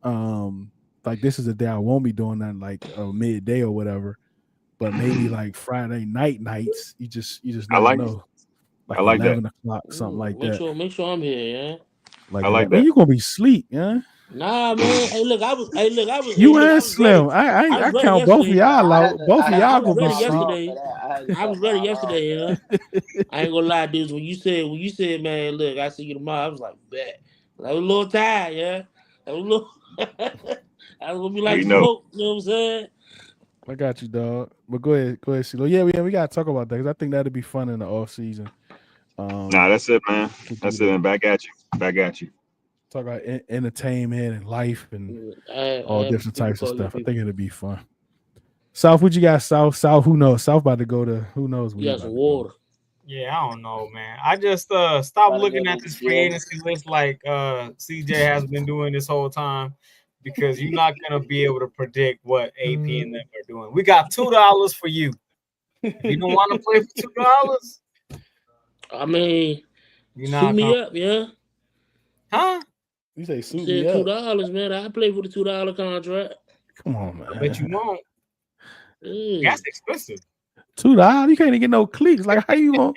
like this is a day I won't be doing nothing like midday or whatever. But maybe like Friday nights, you just I never like know. I Like like that. 11 o'clock, something like Make that. sure I'm here, yeah. Like I like 11. Man, that. you gonna be sleep, yeah. Nah, man. You I and was ready. Slim. I was I ready count both of yesterday. y'all out. Both I of had I y'all to was gonna cut be ready my sleep. alarm for yesterday. that. I had to I cut was my ready alarm yesterday, for you know. that. I ain't gonna lie, dudes. When you said, man, look, I see you tomorrow. I was like, bet. I was a little tired, yeah. I was a little. I was gonna be like We know. smoke. You know what I'm saying? I got you, dog. But go ahead, CeeLo. Yeah, we gotta talk about that because I think that'd be fun in the off season. Nah, that's it, man. To do That's it, that. man. Back at you. Back at you. Talk about entertainment and life and I all have different types of difficulty with stuff. I people. think it'd be fun. South, what you got? South. Who knows? South about to go to. Who knows where You he got about some to go? water. Yeah, I don't know, man. I just stopped Gotta go looking to at the this free gym. agency list like CJ has been doing this whole time because you're not gonna be able to predict what AP and them are doing. We got $2 for you. If you don't want to play for $2, I mean, you're sue not me coming. up, yeah. Huh? You say You suit me said up? $2, man. I play for the $2 contract. Come on, I bet you man. won't. Hey. Gas expensive. $2. You can't even get no cleats. Like how you want?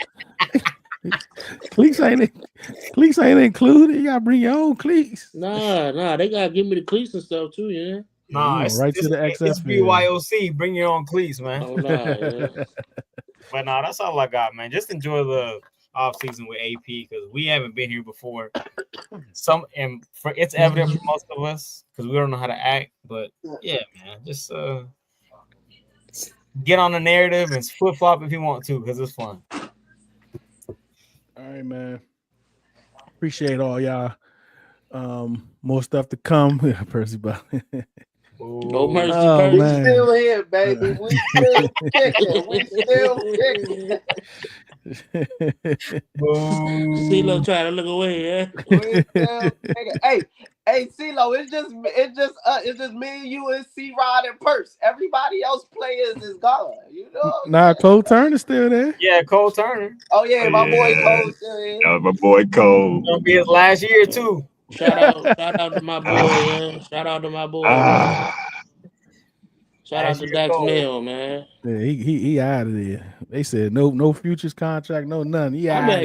cleats ain't cleats ain't included. You gotta bring your own cleats. Nah, they gotta give me the cleats and stuff too, yeah. Yeah, you Nah, going right to the it's XFL. BYOC. Bring your own cleats, man. Oh nah, yeah. But nah, that's all I got, man. Just enjoy the off season with AP because we haven't been here before. It's evident for most of us because we don't know how to act. But yeah, man, just get on the narrative and flip flop if you want to because it's fun. All right, man. Appreciate all y'all. More stuff to come. Percy Bell. No Ooh. mercy, Oh We Percy. man. still here, baby. We still kicking. We still kicking. CeeLo Boo. trying to look away, yeah. We still kicking. Hey, CeeLo, it's just me and you and C Rod and Purse. Everybody else players is gone. You know what I'm Nah, saying? Cole Turner's still there. Yeah, Cole Turner. Oh Oh yeah, my boy yeah, Cole still here. that was my boy Cole. Gonna be his last year too. Shout out to my boy, Ah, yeah. Shout out to my boy, man. ah. Shout out Last to year Dax Cole. Mill, man. Yeah, he out of there. They said no futures contract, no none. He I out mean,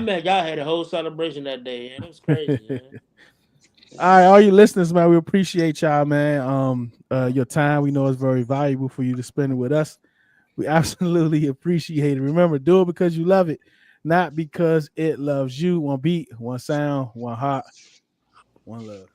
of y'all had a whole celebration that day, yeah. It was crazy, there. yeah. All right, all you listeners, man, we appreciate y'all, man. Your time, we know is very valuable for you to spend it with us. We absolutely appreciate it. Remember, do it because you love it, not because it loves you. One beat, one sound, one heart, one love.